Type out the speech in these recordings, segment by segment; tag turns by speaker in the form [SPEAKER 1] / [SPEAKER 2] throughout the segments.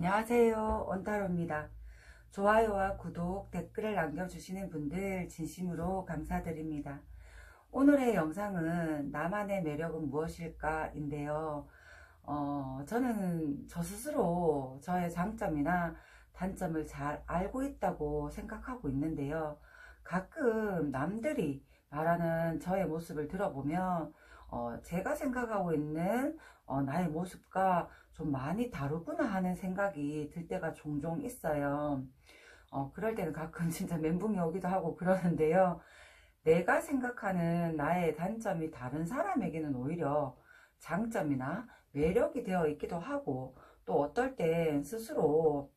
[SPEAKER 1] 안녕하세요. 온타로입니다. 좋아요와 구독, 댓글을 남겨주시는 분들 진심으로 감사드립니다. 오늘의 영상은 나만의 매력은 무엇일까 인데요. 저는 저 스스로 저의 장점이나 단점을 잘 알고 있다고 생각하고 있는데요. 가끔 남들이 말하는 저의 모습을 들어보면 제가 생각하고 있는 나의 모습과 좀 많이 다르구나 하는 생각이 들 때가 종종 있어요. 그럴 때는 가끔 진짜 멘붕이 오기도 하고 그러는데요. 내가 생각하는 나의 단점이 다른 사람에게는 오히려 장점이나 매력이 되어 있기도 하고, 또 어떨 땐 스스로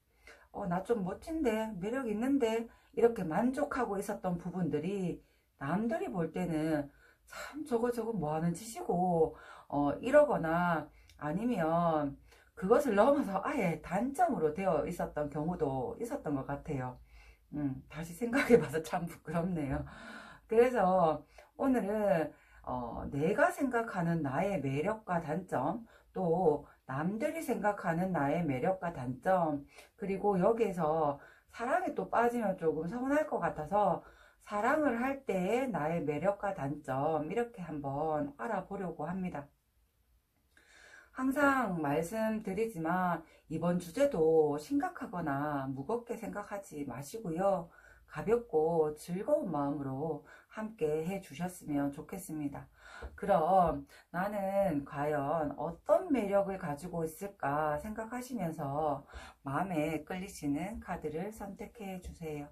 [SPEAKER 1] 나 좀 멋진데, 매력 있는데, 이렇게 만족하고 있었던 부분들이 남들이 볼 때는 참 저거 뭐 하는 짓이고 이러거나, 아니면 그것을 넘어서 아예 단점으로 되어 있었던 경우도 있었던 것 같아요. 다시 생각해봐서 참 부끄럽네요. 그래서 오늘은 내가 생각하는 나의 매력과 단점, 또 남들이 생각하는 나의 매력과 단점, 그리고 여기에서 사랑에 또 빠지면 조금 서운할 것 같아서 사랑을 할 때의 나의 매력과 단점, 이렇게 한번 알아보려고 합니다. 항상 말씀드리지만 이번 주제도 심각하거나 무겁게 생각하지 마시고요. 가볍고 즐거운 마음으로 함께 해 주셨으면 좋겠습니다. 그럼 나는 과연 어떤 매력을 가지고 있을까 생각하시면서 마음에 끌리시는 카드를 선택해 주세요.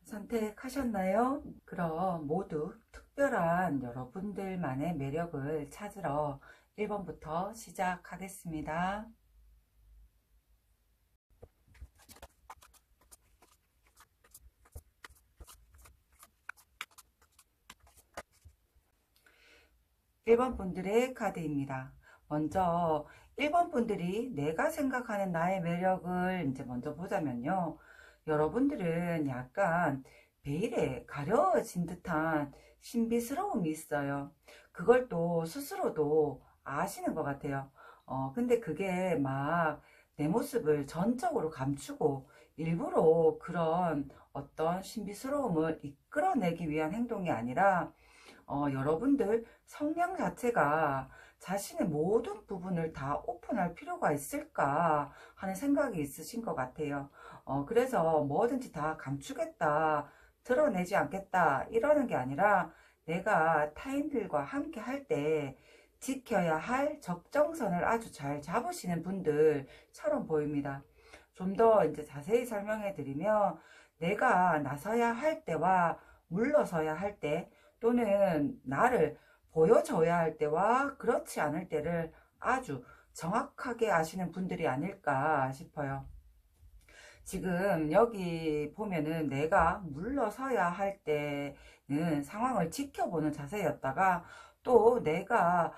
[SPEAKER 1] 선택하셨나요? 그럼 모두 특별한 여러분들만의 매력을 찾으러 1번부터 시작하겠습니다. 1번 분들의 카드입니다. 먼저 1번 분들이 내가 생각하는 나의 매력을 이제 먼저 보자면요. 여러분들은 약간 베일에 가려진 듯한 신비스러움이 있어요. 그걸 또 스스로도 아시는 것 같아요. 근데 그게 막 내 모습을 전적으로 감추고 일부러 그런 어떤 신비스러움을 이끌어내기 위한 행동이 아니라 여러분들 성향 자체가 자신의 모든 부분을 다 오픈할 필요가 있을까 하는 생각이 있으신 것 같아요. 그래서 뭐든지 다 감추겠다, 드러내지 않겠다 이러는 게 아니라 내가 타인들과 함께 할 때 지켜야 할 적정선을 아주 잘 잡으시는 분들처럼 보입니다. 좀 더 이제 자세히 설명해 드리면, 내가 나서야 할 때와 물러서야 할 때, 또는 나를 보여줘야 할 때와 그렇지 않을 때를 아주 정확하게 아시는 분들이 아닐까 싶어요. 지금 여기 보면은 내가 물러서야 할 때는 상황을 지켜보는 자세였다가, 또 내가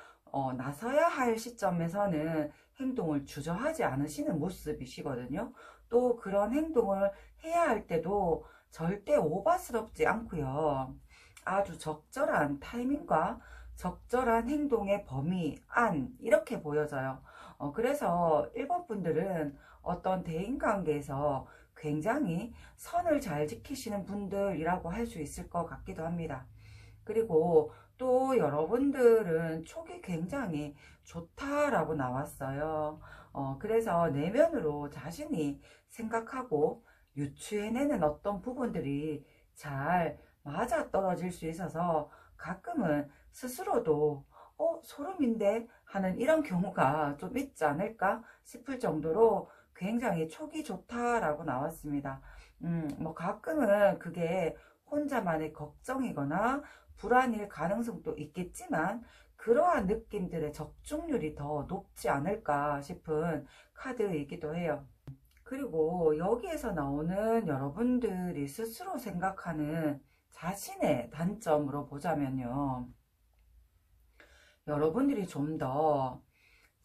[SPEAKER 1] 나서야 할 시점에서는 행동을 주저하지 않으시는 모습이시거든요. 또 그런 행동을 해야 할 때도 절대 오바스럽지 않고요. 아주 적절한 타이밍과 적절한 행동의 범위 안, 이렇게 보여져요. 그래서 1번 분들은 어떤 대인관계에서 굉장히 선을 잘 지키시는 분들이라고 할 수 있을 것 같기도 합니다. 그리고 또 여러분들은 촉이 굉장히 좋다라고 나왔어요. 그래서 내면으로 자신이 생각하고 유추해내는 어떤 부분들이 잘 맞아 떨어질 수 있어서 가끔은 스스로도 소름인데 하는 이런 경우가 좀 있지 않을까 싶을 정도로 굉장히 촉이 좋다라고 나왔습니다. 뭐 가끔은 그게 혼자만의 걱정이거나 불안일 가능성도 있겠지만, 그러한 느낌들의 적중률이 더 높지 않을까 싶은 카드이기도 해요. 그리고 여기에서 나오는 여러분들이 스스로 생각하는 자신의 단점으로 보자면요. 여러분들이 좀 더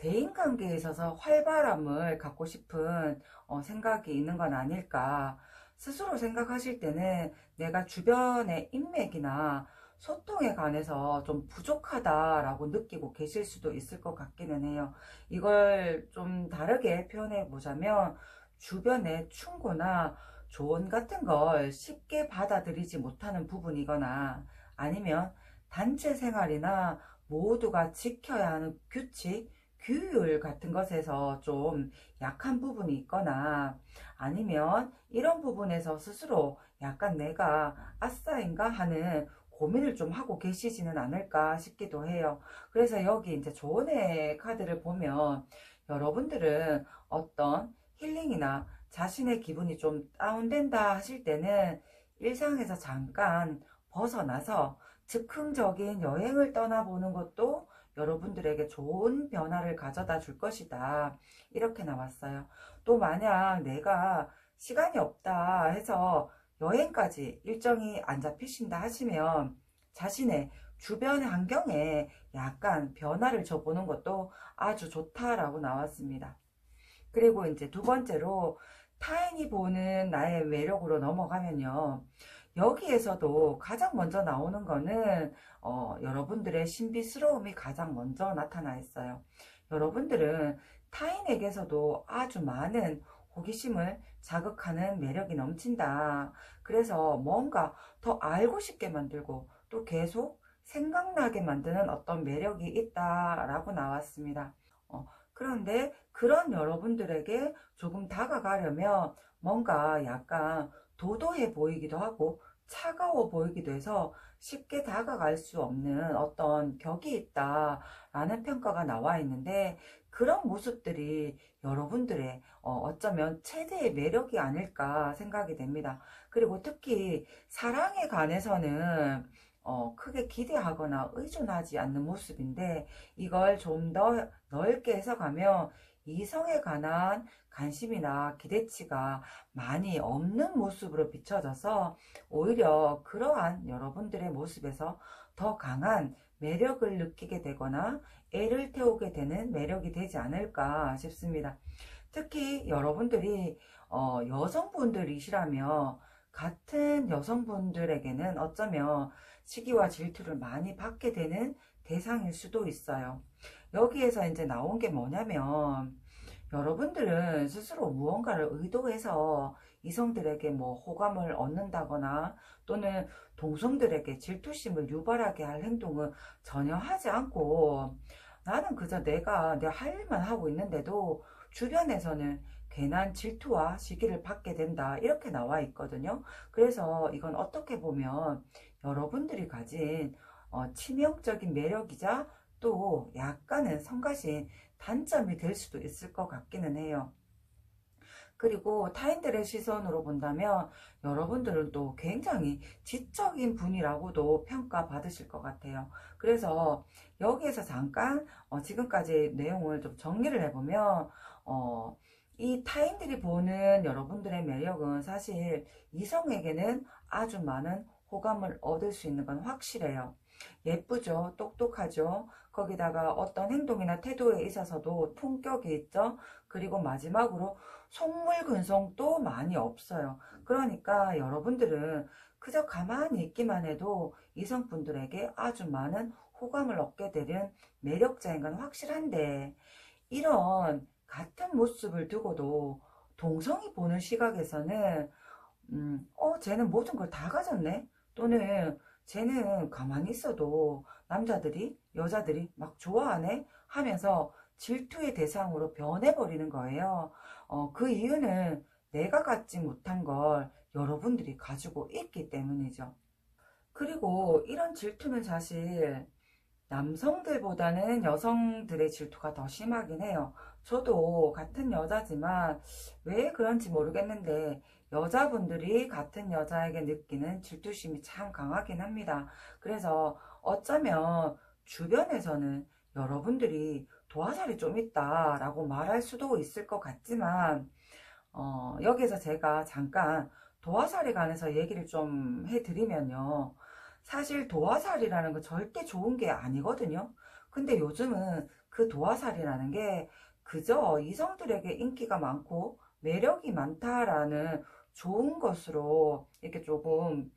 [SPEAKER 1] 대인관계에 있어서 활발함을 갖고 싶은 생각이 있는 건 아닐까. 스스로 생각하실 때는 내가 주변의 인맥이나 소통에 관해서 좀 부족하다라고 느끼고 계실 수도 있을 것 같기는 해요. 이걸 좀 다르게 표현해 보자면 주변의 충고나 조언 같은 걸 쉽게 받아들이지 못하는 부분이거나 아니면 단체 생활이나 모두가 지켜야 하는 규칙, 규율 같은 것에서 좀 약한 부분이 있거나 아니면 이런 부분에서 스스로 약간 내가 아싸인가 하는 고민을 좀 하고 계시지는 않을까 싶기도 해요. 그래서 여기 이제 조언의 카드를 보면 여러분들은 어떤 힐링이나 자신의 기분이 좀 다운된다 하실 때는 일상에서 잠깐 벗어나서 즉흥적인 여행을 떠나보는 것도 여러분들에게 좋은 변화를 가져다 줄 것이다. 이렇게 나왔어요. 또 만약 내가 시간이 없다 해서 여행까지 일정이 안 잡히신다 하시면 자신의 주변 환경에 약간 변화를 줘보는 것도 아주 좋다라고 나왔습니다. 그리고 이제 두 번째로 타인이 보는 나의 매력으로 넘어가면요. 여기에서도 가장 먼저 나오는 거는 여러분들의 신비스러움이 가장 먼저 나타나 있어요. 여러분들은 타인에게서도 아주 많은 호기심을 자극하는 매력이 넘친다. 그래서 뭔가 더 알고 싶게 만들고 또 계속 생각나게 만드는 어떤 매력이 있다라고 나왔습니다. 그런데 그런 여러분들에게 조금 다가가려면 뭔가 약간 도도해 보이기도 하고 차가워 보이기도 해서 쉽게 다가갈 수 없는 어떤 격이 있다라는 평가가 나와 있는데 그런 모습들이 여러분들의 어쩌면 최대의 매력이 아닐까 생각이 됩니다. 그리고 특히 사랑에 관해서는 크게 기대하거나 의존하지 않는 모습인데 이걸 좀 더 넓게 해석하면 이성에 관한 관심이나 기대치가 많이 없는 모습으로 비춰져서 오히려 그러한 여러분들의 모습에서 더 강한 매력을 느끼게 되거나 애를 태우게 되는 매력이 되지 않을까 싶습니다. 특히 여러분들이 여성분들이시라면 같은 여성분들에게는 어쩌면 시기와 질투를 많이 받게 되는 대상일 수도 있어요. 여기에서 이제 나온 게 뭐냐면 여러분들은 스스로 무언가를 의도해서 이성들에게 뭐 호감을 얻는다거나 또는 동성들에게 질투심을 유발하게 할 행동을 전혀 하지 않고 나는 그저 내가 내 할 일만 하고 있는데도 주변에서는 괜한 질투와 시기를 받게 된다 이렇게 나와 있거든요. 그래서 이건 어떻게 보면 여러분들이 가진 치명적인 매력이자 또 약간은 성가신 단점이 될 수도 있을 것 같기는 해요. 그리고 타인들의 시선으로 본다면 여러분들은 또 굉장히 지적인 분이라고도 평가받으실 것 같아요. 그래서 여기에서 잠깐 지금까지 내용을 좀 정리를 해보면 이 타인들이 보는 여러분들의 매력은 사실 이성에게는 아주 많은 호감을 얻을 수 있는 건 확실해요. 예쁘죠, 똑똑하죠, 거기다가 어떤 행동이나 태도에 있어서도 품격이 있죠. 그리고 마지막으로 속물근성도 많이 없어요. 그러니까 여러분들은 그저 가만히 있기만 해도 이성분들에게 아주 많은 호감을 얻게 되는 매력자인 건 확실한데 이런 같은 모습을 두고도 동성이 보는 시각에서는 쟤는 모든 걸 다 가졌네, 또는 쟤는 가만히 있어도 남자들이 여자들이 막 좋아하네 하면서 질투의 대상으로 변해버리는 거예요. 그 이유는 내가 갖지 못한 걸 여러분들이 가지고 있기 때문이죠. 그리고 이런 질투는 사실 남성들보다는 여성들의 질투가 더 심하긴 해요. 저도 같은 여자지만 왜 그런지 모르겠는데 여자분들이 같은 여자에게 느끼는 질투심이 참 강하긴 합니다. 그래서 어쩌면 주변에서는 여러분들이 도화살이 좀 있다라고 말할 수도 있을 것 같지만 여기서 제가 잠깐 도화살에 관해서 얘기를 좀 해드리면요. 사실 도화살이라는 거 절대 좋은 게 아니거든요. 근데 요즘은 그 도화살이라는 게 그저 이성들에게 인기가 많고 매력이 많다라는 좋은 것으로 이렇게 조금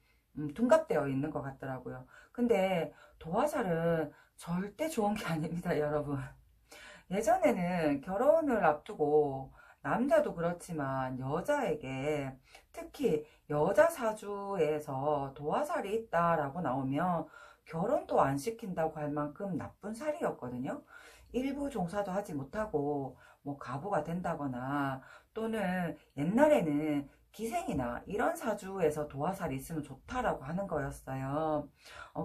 [SPEAKER 1] 둔갑되어 있는 것 같더라고요. 근데 도화살은 절대 좋은 게 아닙니다, 여러분. 예전에는 결혼을 앞두고 남자도 그렇지만 여자에게 특히 여자 사주에서 도화살이 있다라고 나오면 결혼도 안 시킨다고 할 만큼 나쁜 살이었거든요. 일부 종사도 하지 못하고 뭐 가부가 된다거나 또는 옛날에는 기생이나 이런 사주에서 도화살이 있으면 좋다라고 하는 거였어요.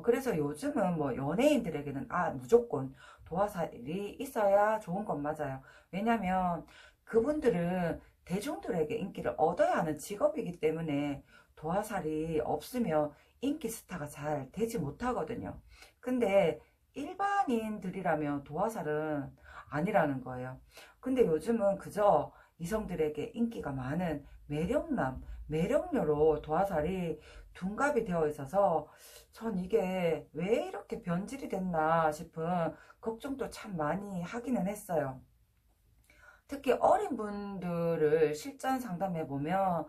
[SPEAKER 1] 그래서 요즘은 뭐 연예인들에게는 무조건 도화살이 있어야 좋은 건 맞아요. 왜냐면 그분들은 대중들에게 인기를 얻어야 하는 직업이기 때문에 도화살이 없으면 인기 스타가 잘 되지 못하거든요. 근데 일반인들이라면 도화살은 아니라는 거예요. 근데 요즘은 그저 이성들에게 인기가 많은 매력남, 매력녀로 도화살이 둔갑이 되어 있어서 전 이게 왜 이렇게 변질이 됐나 싶은 걱정도 참 많이 하기는 했어요. 특히 어린 분들을 실전 상담해 보면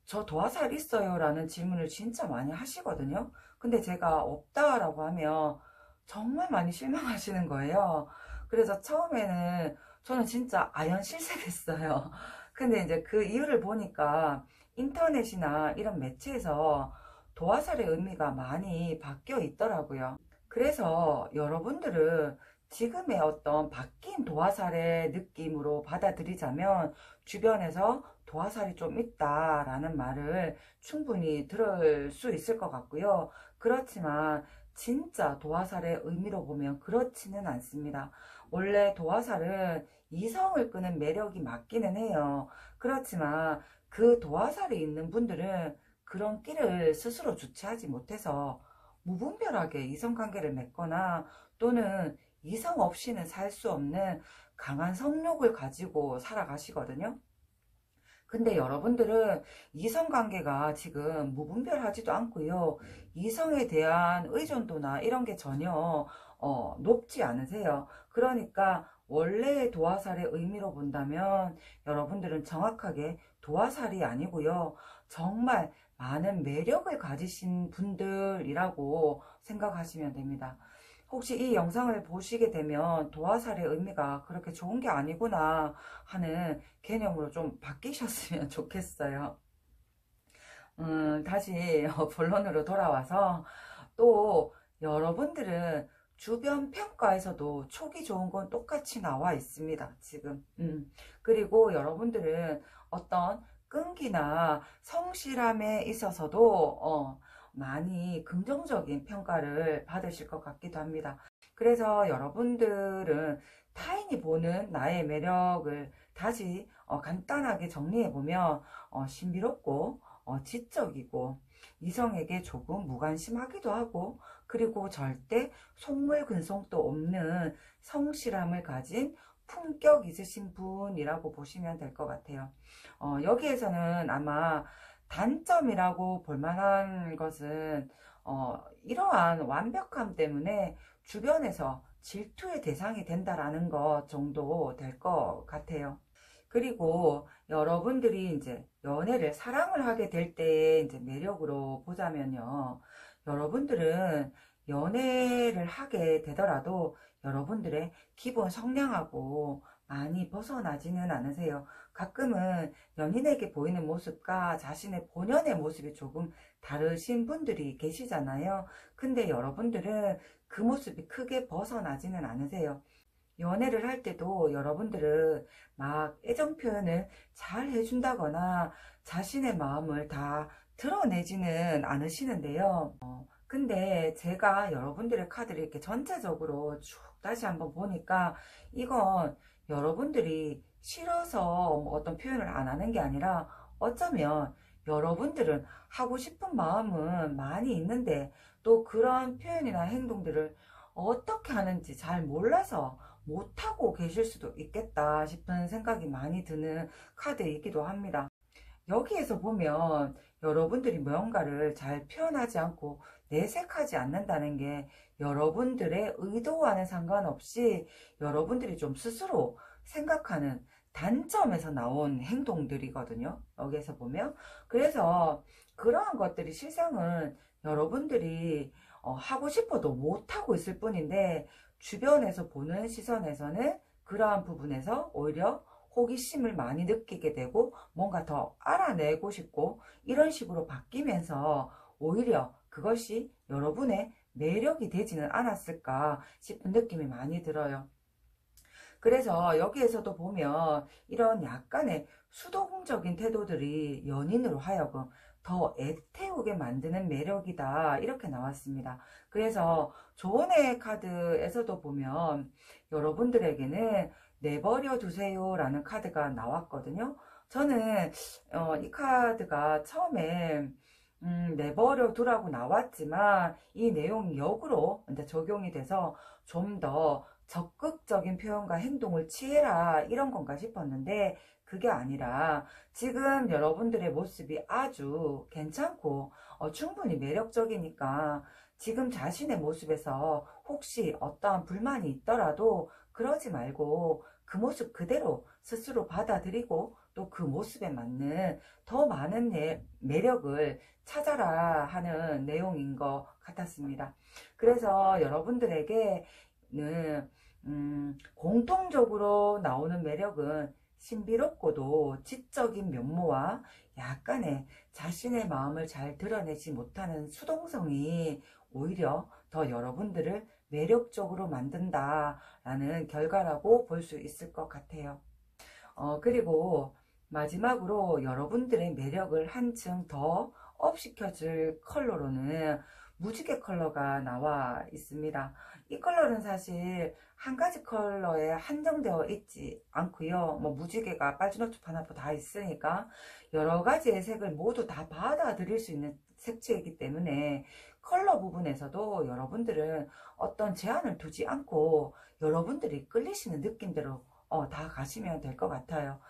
[SPEAKER 1] 저 도화살 있어요? 라는 질문을 진짜 많이 하시거든요. 근데 제가 없다라고 하면 정말 많이 실망하시는 거예요. 그래서 처음에는 저는 진짜 아연 실색했어요. 근데 이제 그 이유를 보니까 인터넷이나 이런 매체에서 도화살의 의미가 많이 바뀌어 있더라고요. 그래서 여러분들은 지금의 어떤 바뀐 도화살의 느낌으로 받아들이자면 주변에서 도화살이 좀 있다라는 말을 충분히 들을 수 있을 것 같고요. 그렇지만 진짜 도화살의 의미로 보면 그렇지는 않습니다. 원래 도화살은 이성을 끄는 매력이 맞기는 해요. 그렇지만 그 도화살이 있는 분들은 그런 끼를 스스로 주체하지 못해서 무분별하게 이성관계를 맺거나 또는 이성 없이는 살 수 없는 강한 성욕을 가지고 살아가시거든요. 근데 여러분들은 이성관계가 지금 무분별하지도 않고요. 이성에 대한 의존도나 이런 게 전혀 높지 않으세요. 그러니까 원래의 도화살의 의미로 본다면 여러분들은 정확하게 도화살이 아니고요. 정말 많은 매력을 가지신 분들이라고 생각하시면 됩니다. 혹시 이 영상을 보시게 되면 도화살의 의미가 그렇게 좋은 게 아니구나 하는 개념으로 좀 바뀌셨으면 좋겠어요. 다시 본론으로 돌아와서 또 여러분들은 주변 평가에서도 촉이 좋은 건 똑같이 나와 있습니다. 지금. 그리고 여러분들은 어떤 끈기나 성실함에 있어서도 많이 긍정적인 평가를 받으실 것 같기도 합니다. 그래서 여러분들은 타인이 보는 나의 매력을 다시 간단하게 정리해보면 신비롭고 지적이고 이성에게 조금 무관심하기도 하고 그리고 절대 속물근성도 없는 성실함을 가진 품격 있으신 분이라고 보시면 될 것 같아요. 여기에서는 아마 단점이라고 볼 만한 것은 이러한 완벽함 때문에 주변에서 질투의 대상이 된다라는 것 정도 될 것 같아요. 그리고 여러분들이 이제 연애를 사랑을 하게 될 때의 이제 매력으로 보자면요. 여러분들은 연애를 하게 되더라도 여러분들의 기본 성량하고 많이 벗어나지는 않으세요. 가끔은 연인에게 보이는 모습과 자신의 본연의 모습이 조금 다르신 분들이 계시잖아요. 근데 여러분들은 그 모습이 크게 벗어나지는 않으세요. 연애를 할 때도 여러분들은 막 애정 표현을 잘 해준다거나 자신의 마음을 다 드러내지는 않으시는데요. 근데 제가 여러분들의 카드를 이렇게 전체적으로 쭉 다시 한번 보니까 이건 여러분들이 싫어서 뭐 어떤 표현을 안 하는 게 아니라 어쩌면 여러분들은 하고 싶은 마음은 많이 있는데 또 그런 표현이나 행동들을 어떻게 하는지 잘 몰라서 못하고 계실 수도 있겠다 싶은 생각이 많이 드는 카드이기도 합니다. 여기에서 보면 여러분들이 무언가를 잘 표현하지 않고 내색하지 않는다는 게 여러분들의 의도와는 상관없이 여러분들이 좀 스스로 생각하는 단점에서 나온 행동들이거든요. 여기에서 보면. 그래서 그러한 것들이 실상은 여러분들이 하고 싶어도 못하고 있을 뿐인데 주변에서 보는 시선에서는 그러한 부분에서 오히려 호기심을 많이 느끼게 되고 뭔가 더 알아내고 싶고 이런 식으로 바뀌면서 오히려 그것이 여러분의 매력이 되지는 않았을까 싶은 느낌이 많이 들어요. 그래서 여기에서도 보면 이런 약간의 수동적인 태도들이 연인으로 하여금 더 애태우게 만드는 매력이다 이렇게 나왔습니다. 그래서 조언의 카드에서도 보면 여러분들에게는 내버려 두세요 라는 카드가 나왔거든요. 저는 이 카드가 처음에 내버려 두라고 나왔지만 이 내용이 역으로 이제 적용이 돼서 좀 더 적극적인 표현과 행동을 취해라 이런 건가 싶었는데 그게 아니라 지금 여러분들의 모습이 아주 괜찮고 충분히 매력적이니까 지금 자신의 모습에서 혹시 어떠한 불만이 있더라도 그러지 말고 그 모습 그대로 스스로 받아들이고 또 그 모습에 맞는 더 많은 매력을 찾아라 하는 내용인 것 같았습니다. 그래서 여러분들에게는 공통적으로 나오는 매력은 신비롭고도 지적인 면모와 약간의 자신의 마음을 잘 드러내지 못하는 수동성이 오히려 더 여러분들을 매력적으로 만든다라는 결과라고 볼 수 있을 것 같아요. 그리고 마지막으로 여러분들의 매력을 한층 더 업시켜줄 컬러로는 무지개 컬러가 나와 있습니다. 이 컬러는 사실 한 가지 컬러에 한정되어 있지 않고요. 뭐 무지개가 빨주노초 파나포 다 있으니까 여러 가지의 색을 모두 다 받아들일 수 있는 색채이기 때문에 컬러 부분에서도 여러분들은 어떤 제한을 두지 않고 여러분들이 끌리시는 느낌대로 다 가시면 될 것 같아요.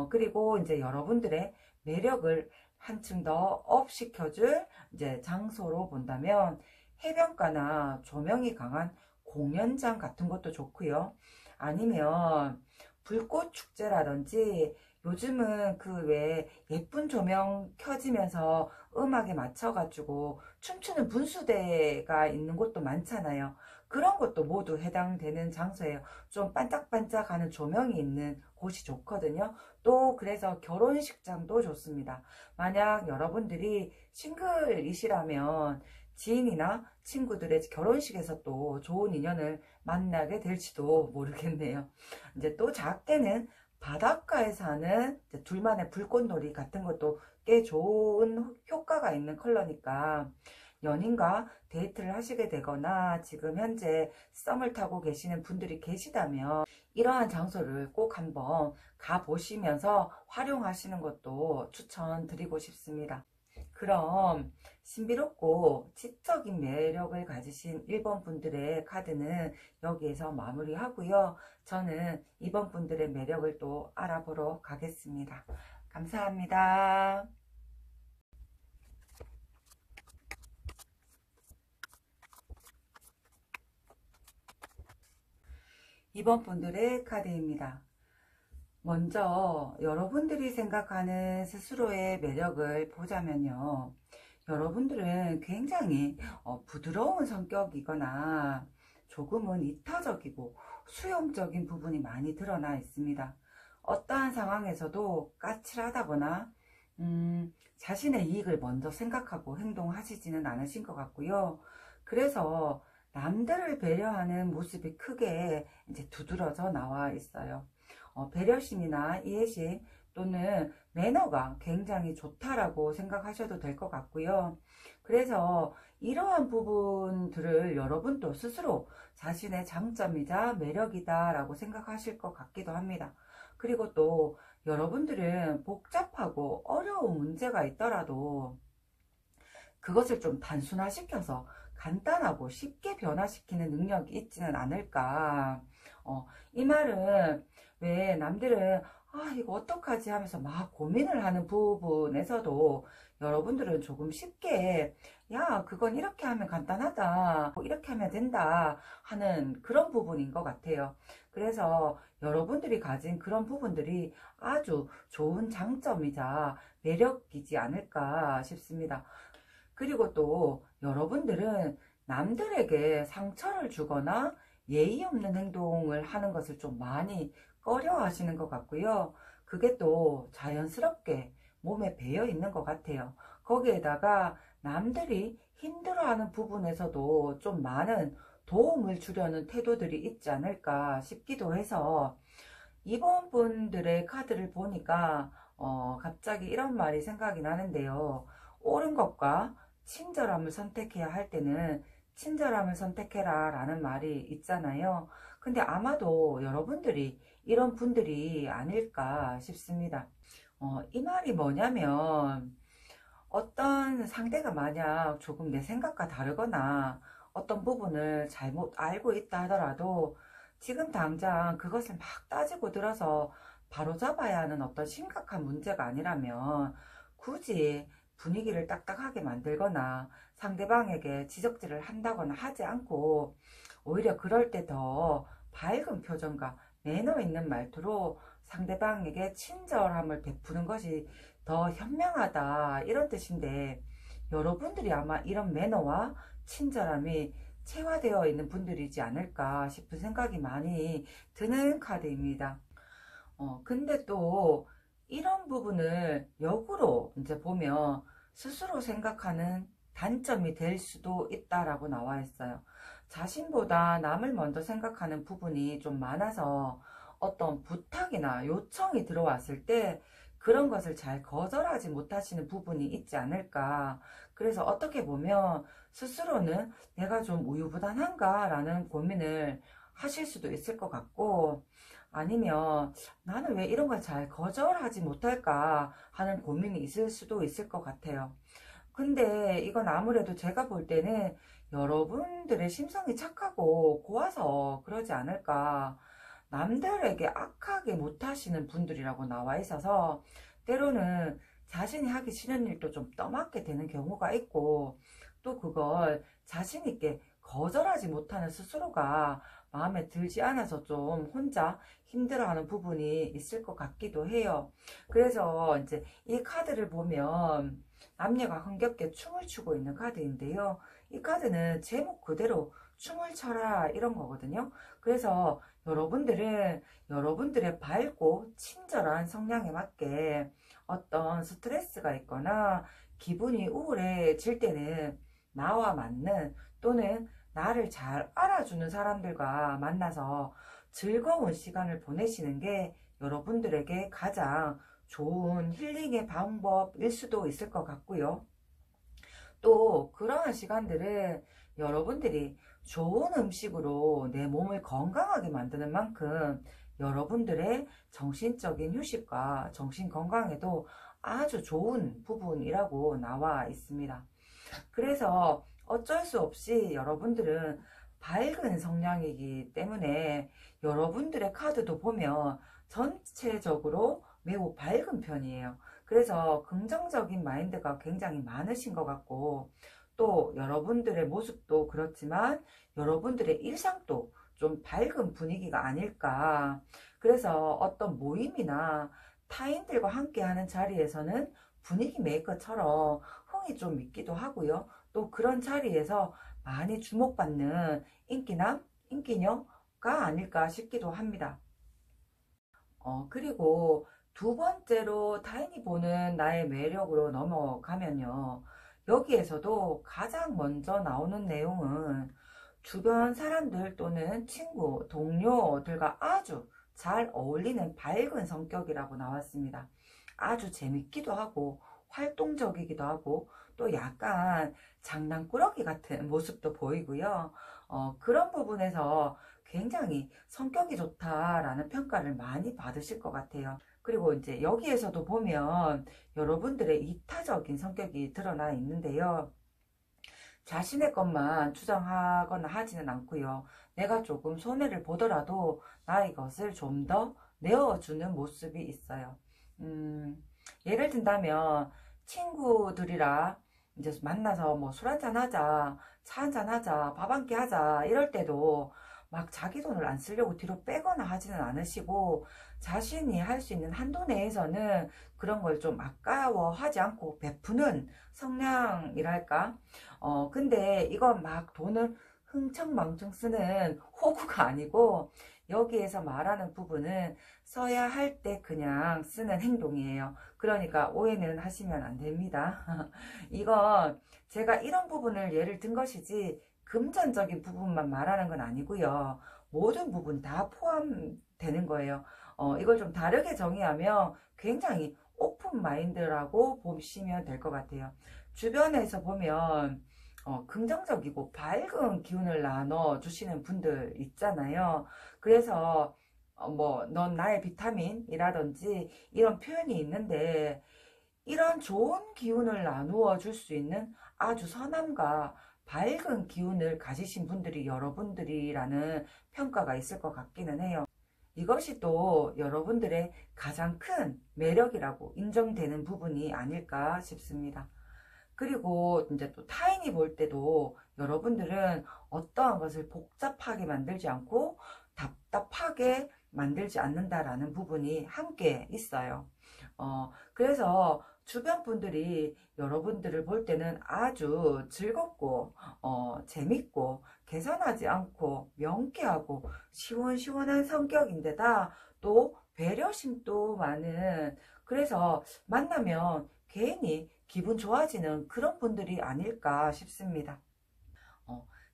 [SPEAKER 1] 그리고 이제 여러분들의 매력을 한층 더 업시켜줄 이제 장소로 본다면 해변가나 조명이 강한 공연장 같은 것도 좋고요. 아니면 불꽃 축제라든지 요즘은 그 외에 예쁜 조명 켜지면서 음악에 맞춰가지고 춤추는 분수대가 있는 곳도 많잖아요. 그런 것도 모두 해당되는 장소예요. 좀 반짝반짝하는 조명이 있는 곳이 좋거든요. 또 그래서 결혼식장도 좋습니다. 만약 여러분들이 싱글이시라면 지인이나 친구들의 결혼식에서 또 좋은 인연을 만나게 될지도 모르겠네요. 이제 또 작게는 바닷가에서 하는 둘만의 불꽃놀이 같은 것도 꽤 좋은 효과가 있는 컬러니까 연인과 데이트를 하시게 되거나 지금 현재 썸을 타고 계시는 분들이 계시다면 이러한 장소를 꼭 한번 가보시면서 활용하시는 것도 추천드리고 싶습니다. 그럼 신비롭고 지적인 매력을 가지신 1번 분들의 카드는 여기에서 마무리하고요. 저는 2번 분들의 매력을 또 알아보러 가겠습니다. 감사합니다. 2번 분들의 카드입니다. 먼저 여러분들이 생각하는 스스로의 매력을 보자면요. 여러분들은 굉장히 부드러운 성격이거나 조금은 이타적이고 수용적인 부분이 많이 드러나 있습니다. 어떠한 상황에서도 까칠하다거나 자신의 이익을 먼저 생각하고 행동하시지는 않으신 것 같고요. 그래서 남들을 배려하는 모습이 크게 이제 두드러져 나와 있어요. 배려심이나 이해심 또는 매너가 굉장히 좋다라고 생각하셔도 될 것 같고요. 그래서 이러한 부분들을 여러분도 스스로 자신의 장점이자 매력이다 라고 생각하실 것 같기도 합니다. 그리고 또 여러분들은 복잡하고 어려운 문제가 있더라도 그것을 좀 단순화시켜서 간단하고 쉽게 변화시키는 능력이 있지는 않을까. 이 말은 왜 남들은 아, 이거 어떡하지 하면서 막 고민을 하는 부분에서도 여러분들은 조금 쉽게, 야, 그건 이렇게 하면 간단하다, 뭐 이렇게 하면 된다 하는 그런 부분인 것 같아요. 그래서 여러분들이 가진 그런 부분들이 아주 좋은 장점이자 매력이지 않을까 싶습니다. 그리고 또 여러분들은 남들에게 상처를 주거나 예의 없는 행동을 하는 것을 좀 많이 꺼려 하시는 것 같고요. 그게 또 자연스럽게 몸에 배어 있는 것 같아요. 거기에다가 남들이 힘들어하는 부분에서도 좀 많은 도움을 주려는 태도들이 있지 않을까 싶기도 해서 이번 분들의 카드를 보니까 갑자기 이런 말이 생각이 나는데요. 옳은 것과 친절함을 선택해야 할 때는 친절함을 선택해라 라는 말이 있잖아요. 근데 아마도 여러분들이 이런 분들이 아닐까 싶습니다. 이 말이 뭐냐면 어떤 상대가 만약 조금 내 생각과 다르거나 어떤 부분을 잘못 알고 있다 하더라도 지금 당장 그것을 막 따지고 들어서 바로잡아야 하는 어떤 심각한 문제가 아니라면 굳이 분위기를 딱딱하게 만들거나 상대방에게 지적질을 한다거나 하지 않고 오히려 그럴 때 더 밝은 표정과 매너 있는 말투로 상대방에게 친절함을 베푸는 것이 더 현명하다 이런 뜻인데 여러분들이 아마 이런 매너와 친절함이 체화되어 있는 분들이지 않을까 싶은 생각이 많이 드는 카드입니다. 근데 또 이런 부분을 역으로 이제 보면 스스로 생각하는 단점이 될 수도 있다라고 나와 있어요. 자신보다 남을 먼저 생각하는 부분이 좀 많아서 어떤 부탁이나 요청이 들어왔을 때 그런 것을 잘 거절하지 못하시는 부분이 있지 않을까. 그래서 어떻게 보면 스스로는 내가 좀 우유부단한가 라는 고민을 하실 수도 있을 것 같고 아니면 나는 왜 이런 걸 잘 거절하지 못할까 하는 고민이 있을 수도 있을 것 같아요. 근데 이건 아무래도 제가 볼 때는 여러분들의 심성이 착하고 고와서 그러지 않을까. 남들에게 악하게 못하시는 분들이라고 나와 있어서 때로는 자신이 하기 싫은 일도 좀 떠맡게 되는 경우가 있고 또 그걸 자신 있게 거절하지 못하는 스스로가 마음에 들지 않아서 좀 혼자 힘들어하는 부분이 있을 것 같기도 해요. 그래서 이제 이 카드를 보면 남녀가 흥겹게 춤을 추고 있는 카드인데요. 이 카드는 제목 그대로 춤을 춰라 이런 거거든요. 그래서 여러분들은 여러분들의 밝고 친절한 성향에 맞게 어떤 스트레스가 있거나 기분이 우울해질 때는 나와 맞는 또는 나를 잘 알아주는 사람들과 만나서 즐거운 시간을 보내시는 게 여러분들에게 가장 좋은 힐링의 방법일 수도 있을 것 같고요. 또 그러한 시간들은 여러분들이 좋은 음식으로 내 몸을 건강하게 만드는 만큼 여러분들의 정신적인 휴식과 정신 건강에도 아주 좋은 부분이라고 나와 있습니다. 그래서 어쩔 수 없이 여러분들은 밝은 성향이기 때문에 여러분들의 카드도 보면 전체적으로 매우 밝은 편이에요. 그래서 긍정적인 마인드가 굉장히 많으신 것 같고 또 여러분들의 모습도 그렇지만 여러분들의 일상도 좀 밝은 분위기가 아닐까. 그래서 어떤 모임이나 타인들과 함께하는 자리에서는 분위기 메이커처럼 흥이 좀 있기도 하고요. 또 그런 자리에서 많이 주목받는 인기남, 인기녀가 아닐까 싶기도 합니다. 그리고 두 번째로 타인이 보는 나의 매력으로 넘어가면요. 여기에서도 가장 먼저 나오는 내용은 주변 사람들 또는 친구, 동료들과 아주 잘 어울리는 밝은 성격이라고 나왔습니다. 아주 재밌기도 하고 활동적이기도 하고 또 약간 장난꾸러기 같은 모습도 보이고요. 그런 부분에서 굉장히 성격이 좋다라는 평가를 많이 받으실 것 같아요. 그리고 이제 여기에서도 보면 여러분들의 이타적인 성격이 드러나 있는데요. 자신의 것만 주장하거나 하지는 않고요. 내가 조금 손해를 보더라도 나 이것을 좀 더 내어주는 모습이 있어요. 예를 든다면 친구들이랑 이제 만나서 뭐 술 한잔 하자, 차 한잔 하자, 밥 한 끼 하자 이럴 때도 막 자기 돈을 안 쓰려고 뒤로 빼거나 하지는 않으시고, 자신이 할 수 있는 한도 내에서는 그런 걸 좀 아까워하지 않고 베푸는 성향이랄까. 근데 이건 막 돈을 흥청망청 쓰는 호구가 아니고, 여기에서 말하는 부분은 써야 할 때 그냥 쓰는 행동이에요. 그러니까 오해는 하시면 안 됩니다. 이건 제가 이런 부분을 예를 든 것이지 금전적인 부분만 말하는 건 아니고요. 모든 부분이 다 포함되는 거예요. 이걸 좀 다르게 정의하면 굉장히 오픈 마인드라고 보시면 될 것 같아요. 주변에서 보면 긍정적이고 밝은 기운을 나눠 주시는 분들 있잖아요. 그래서 뭐 넌 나의 비타민이라든지 이런 표현이 있는데, 이런 좋은 기운을 나누어 줄 수 있는 아주 선함과 밝은 기운을 가지신 분들이 여러분들이라는 평가가 있을 것 같기는 해요. 이것이 또 여러분들의 가장 큰 매력이라고 인정되는 부분이 아닐까 싶습니다. 그리고 이제 또 타인이 볼 때도 여러분들은 어떠한 것을 복잡하게 만들지 않고 답답하게 만들지 않는다라는 부분이 함께 있어요. 그래서 주변 분들이 여러분들을 볼 때는 아주 즐겁고 재밌고 개선하지 않고 명쾌하고 시원시원한 성격인데다 또 배려심도 많은, 그래서 만나면 괜히 기분 좋아지는 그런 분들이 아닐까 싶습니다.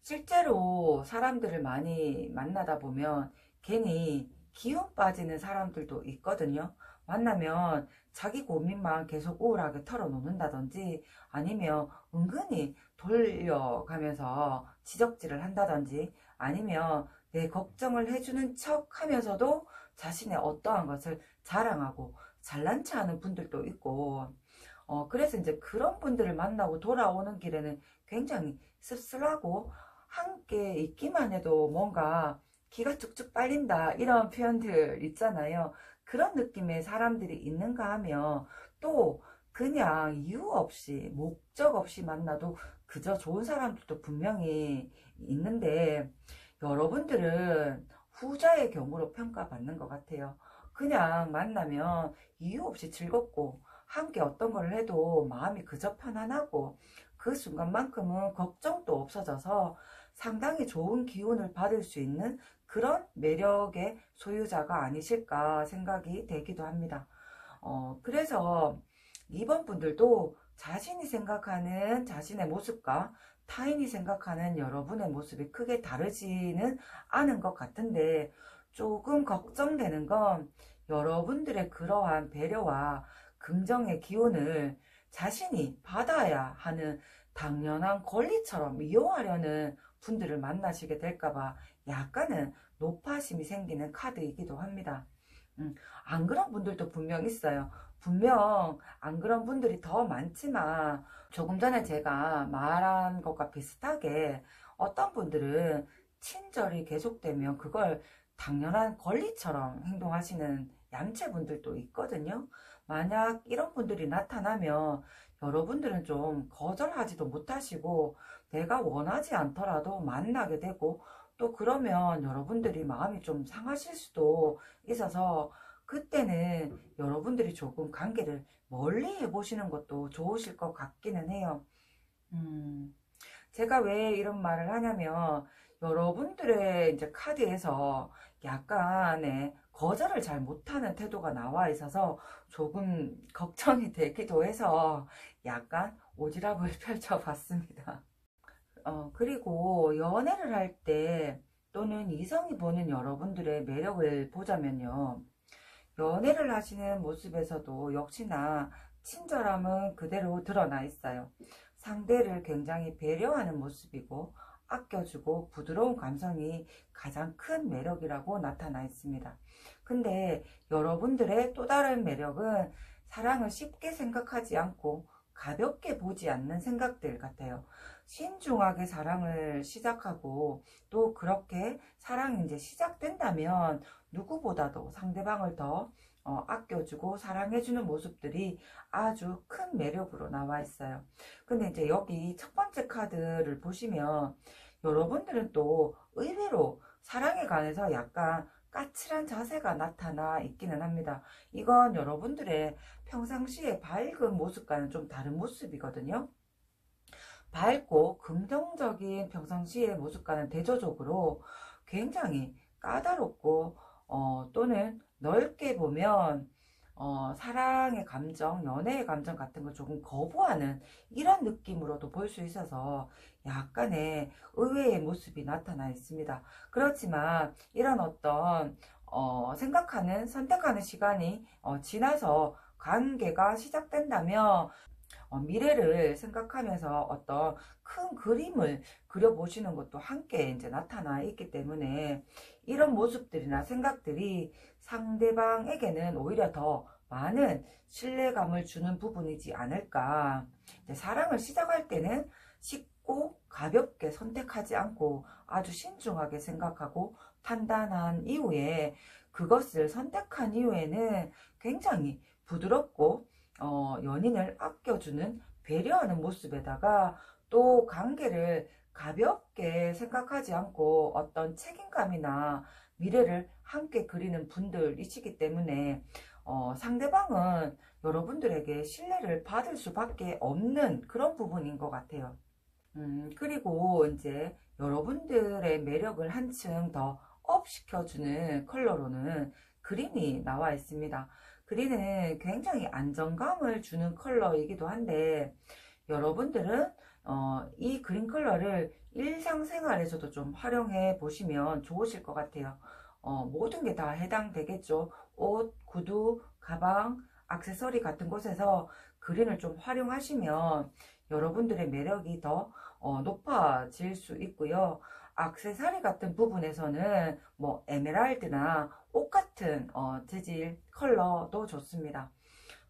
[SPEAKER 1] 실제로 사람들을 많이 만나다 보면 괜히 기운 빠지는 사람들도 있거든요. 만나면 자기 고민만 계속 우울하게 털어놓는다든지, 아니면 은근히 돌려가면서 지적질을 한다든지, 아니면 내 걱정을 해주는 척 하면서도 자신의 어떠한 것을 자랑하고 잘난 체 하는 분들도 있고, 그래서 이제 그런 분들을 만나고 돌아오는 길에는 굉장히 씁쓸하고, 함께 있기만 해도 뭔가 기가 쭉쭉 빨린다 이런 표현들 있잖아요. 그런 느낌의 사람들이 있는가 하면, 또 그냥 이유 없이 목적 없이 만나도 그저 좋은 사람들도 분명히 있는데, 여러분들은 후자의 경우로 평가받는 것 같아요. 그냥 만나면 이유 없이 즐겁고 함께 어떤 걸 해도 마음이 그저 편안하고, 그 순간만큼은 걱정도 없어져서 상당히 좋은 기운을 받을 수 있는 그런 매력의 소유자가 아니실까 생각이 되기도 합니다. 그래서 이번 분들도 자신이 생각하는 자신의 모습과 타인이 생각하는 여러분의 모습이 크게 다르지는 않은 것 같은데, 조금 걱정되는 건 여러분들의 그러한 배려와 긍정의 기운을 자신이 받아야 하는 당연한 권리처럼 이용하려는 분들을 만나시게 될까봐 약간은 노파심이 생기는 카드이기도 합니다. 안 그런 분들도 분명 있어요. 분명 안 그런 분들이 더 많지만, 조금 전에 제가 말한 것과 비슷하게 어떤 분들은 친절이 계속되면 그걸 당연한 권리처럼 행동하시는 얌체분들도 있거든요. 만약 이런 분들이 나타나면 여러분들은 좀 거절하지도 못하시고, 내가 원하지 않더라도 만나게 되고, 또 그러면 여러분들이 마음이 좀 상하실 수도 있어서, 그때는 여러분들이 조금 관계를 멀리 해보시는 것도 좋으실 것 같기는 해요. 제가 왜 이런 말을 하냐면, 여러분들의 이제 카드에서 약간의 거절을 잘 못하는 태도가 나와 있어서 조금 걱정이 되기도 해서 약간 오지랖을 펼쳐봤습니다. 그리고 연애를 할 때 또는 이성이 보는 여러분들의 매력을 보자면요. 연애를 하시는 모습에서도 역시나 친절함은 그대로 드러나 있어요. 상대를 굉장히 배려하는 모습이고 아껴주고 부드러운 감성이 가장 큰 매력이라고 나타나 있습니다. 근데 여러분들의 또 다른 매력은 사랑을 쉽게 생각하지 않고 가볍게 보지 않는 생각들 같아요. 신중하게 사랑을 시작하고 또 그렇게 사랑이 이제 시작된다면 누구보다도 상대방을 더 아껴주고 사랑해주는 모습들이 아주 큰 매력으로 나와 있어요. 근데 이제 여기 첫 번째 카드를 보시면 여러분들은 또 의외로 사랑에 관해서 약간 까칠한 자세가 나타나 있기는 합니다. 이건 여러분들의 평상시에 밝은 모습과는 좀 다른 모습이거든요. 밝고 긍정적인 평상시의 모습과는 대조적으로 굉장히 까다롭고 또는 넓게 보면 사랑의 감정, 연애의 감정 같은 걸 조금 거부하는 이런 느낌으로도 볼 수 있어서 약간의 의외의 모습이 나타나 있습니다. 그렇지만 이런 어떤 생각하는, 선택하는 시간이 지나서 관계가 시작된다면 미래를 생각하면서 어떤 큰 그림을 그려보시는 것도 함께 이제 나타나 있기 때문에 이런 모습들이나 생각들이 상대방에게는 오히려 더 많은 신뢰감을 주는 부분이지 않을까. 사랑을 시작할 때는 쉽고 가볍게 선택하지 않고 아주 신중하게 생각하고 판단한 이후에 그것을 선택한 이후에는 굉장히 부드럽고 연인을 아껴주는 배려하는 모습에다가 또 관계를 가볍게 생각하지 않고 어떤 책임감이나 미래를 함께 그리는 분들이시기 때문에 상대방은 여러분들에게 신뢰를 받을 수밖에 없는 그런 부분인 것 같아요. 그리고 이제 여러분들의 매력을 한층 더 업 시켜주는 컬러로는 그린이 나와 있습니다. 그린은 굉장히 안정감을 주는 컬러이기도 한데 여러분들은 이 그린 컬러를 일상생활에서도 좀 활용해 보시면 좋으실 것 같아요. 모든 게 다 해당되겠죠. 옷, 구두, 가방, 액세서리 같은 곳에서 그린을 좀 활용하시면 여러분들의 매력이 더 높아질 수 있고요. 액세서리 같은 부분에서는 뭐 에메랄드나 옷 같은 재질 컬러도 좋습니다.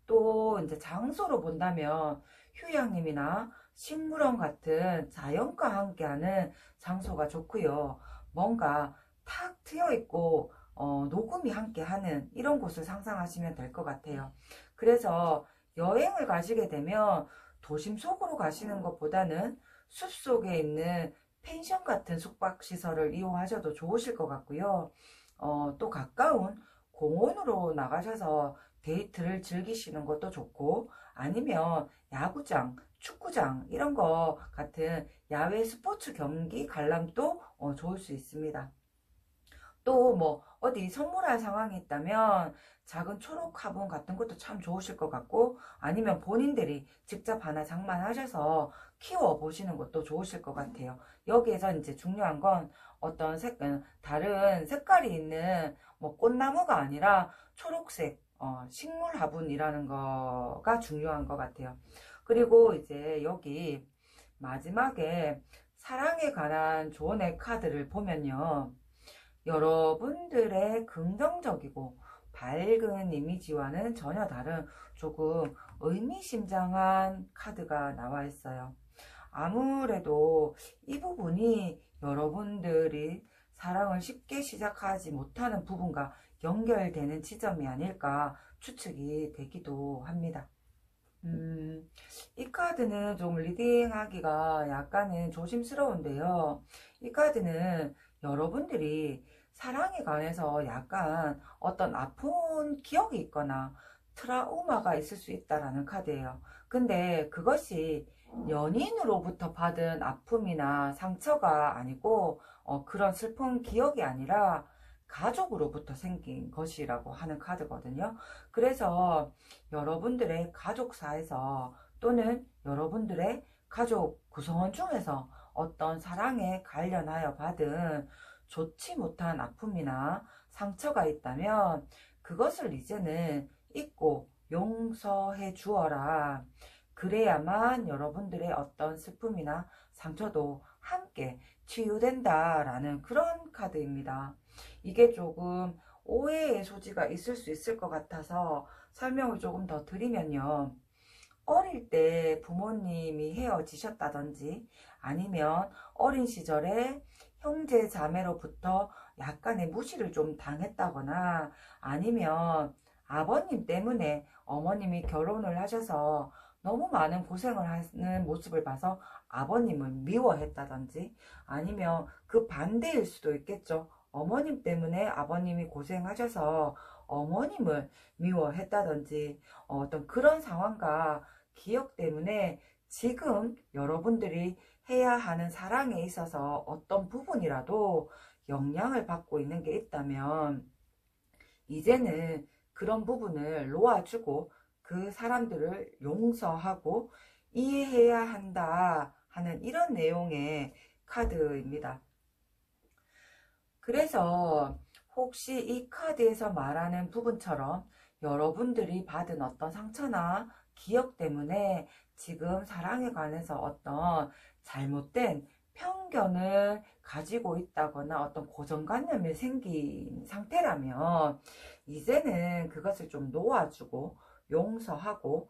[SPEAKER 1] 또 이제 장소로 본다면 휴양림이나 식물원 같은 자연과 함께하는 장소가 좋고요. 뭔가 탁 트여 있고 녹음이 함께하는 이런 곳을 상상하시면 될 것 같아요. 그래서 여행을 가시게 되면 도심 속으로 가시는 것보다는 숲속에 있는 펜션 같은 숙박시설을 이용하셔도 좋으실 것 같고요. 또 가까운 공원으로 나가셔서 데이트를 즐기시는 것도 좋고 아니면 야구장, 축구장 이런 거 같은 야외 스포츠 경기 관람도 좋을 수 있습니다. 또 뭐 어디 선물할 상황이 있다면 작은 초록 화분 같은 것도 참 좋으실 것 같고 아니면 본인들이 직접 하나 장만하셔서 키워 보시는 것도 좋으실 것 같아요. 여기에서 이제 중요한 건 어떤 다른 색깔이 있는 뭐 꽃나무가 아니라 초록색 식물 화분이라는 거가 중요한 것 같아요. 그리고 이제 여기 마지막에 사랑에 관한 조언의 카드를 보면요. 여러분들의 긍정적이고 밝은 이미지와는 전혀 다른 조금 의미심장한 카드가 나와 있어요. 아무래도 이 부분이 여러분들이 사랑을 쉽게 시작하지 못하는 부분과 연결되는 지점이 아닐까 추측이 되기도 합니다. 이 카드는 좀 리딩하기가 약간은 조심스러운데요. 이 카드는 여러분들이 사랑에 관해서 약간 어떤 아픈 기억이 있거나 트라우마가 있을 수 있다라는 카드예요. 근데 그것이 연인으로부터 받은 아픔이나 상처가 아니고 그런 슬픈 기억이 아니라 가족으로부터 생긴 것이라고 하는 카드거든요. 그래서 여러분들의 가족사에서 또는 여러분들의 가족 구성원 중에서 어떤 사랑에 관련하여 받은 좋지 못한 아픔이나 상처가 있다면 그것을 이제는 잊고 용서해 주어라. 그래야만 여러분들의 어떤 슬픔이나 상처도 함께 치유된다라는 그런 카드입니다. 이게 조금 오해의 소지가 있을 수 있을 것 같아서 설명을 조금 더 드리면요. 어릴 때 부모님이 헤어지셨다든지 아니면 어린 시절에 형제 자매로부터 약간의 무시를 좀 당했다거나 아니면 아버님 때문에 어머님이 결혼을 하셔서 너무 많은 고생을 하는 모습을 봐서 아버님을 미워했다든지 아니면 그 반대일 수도 있겠죠. 어머님 때문에 아버님이 고생하셔서 어머님을 미워했다든지 어떤 그런 상황과 기억 때문에 지금 여러분들이 해야 하는 사랑에 있어서 어떤 부분이라도 영향을 받고 있는 게 있다면 이제는 그런 부분을 놓아주고 그 사람들을 용서하고 이해해야 한다 하는 이런 내용의 카드입니다. 그래서 혹시 이 카드에서 말하는 부분처럼 여러분들이 받은 어떤 상처나 기억 때문에 지금 사랑에 관해서 어떤 잘못된 편견을 가지고 있다거나 어떤 고정관념이 생긴 상태라면 이제는 그것을 좀 놓아주고 용서하고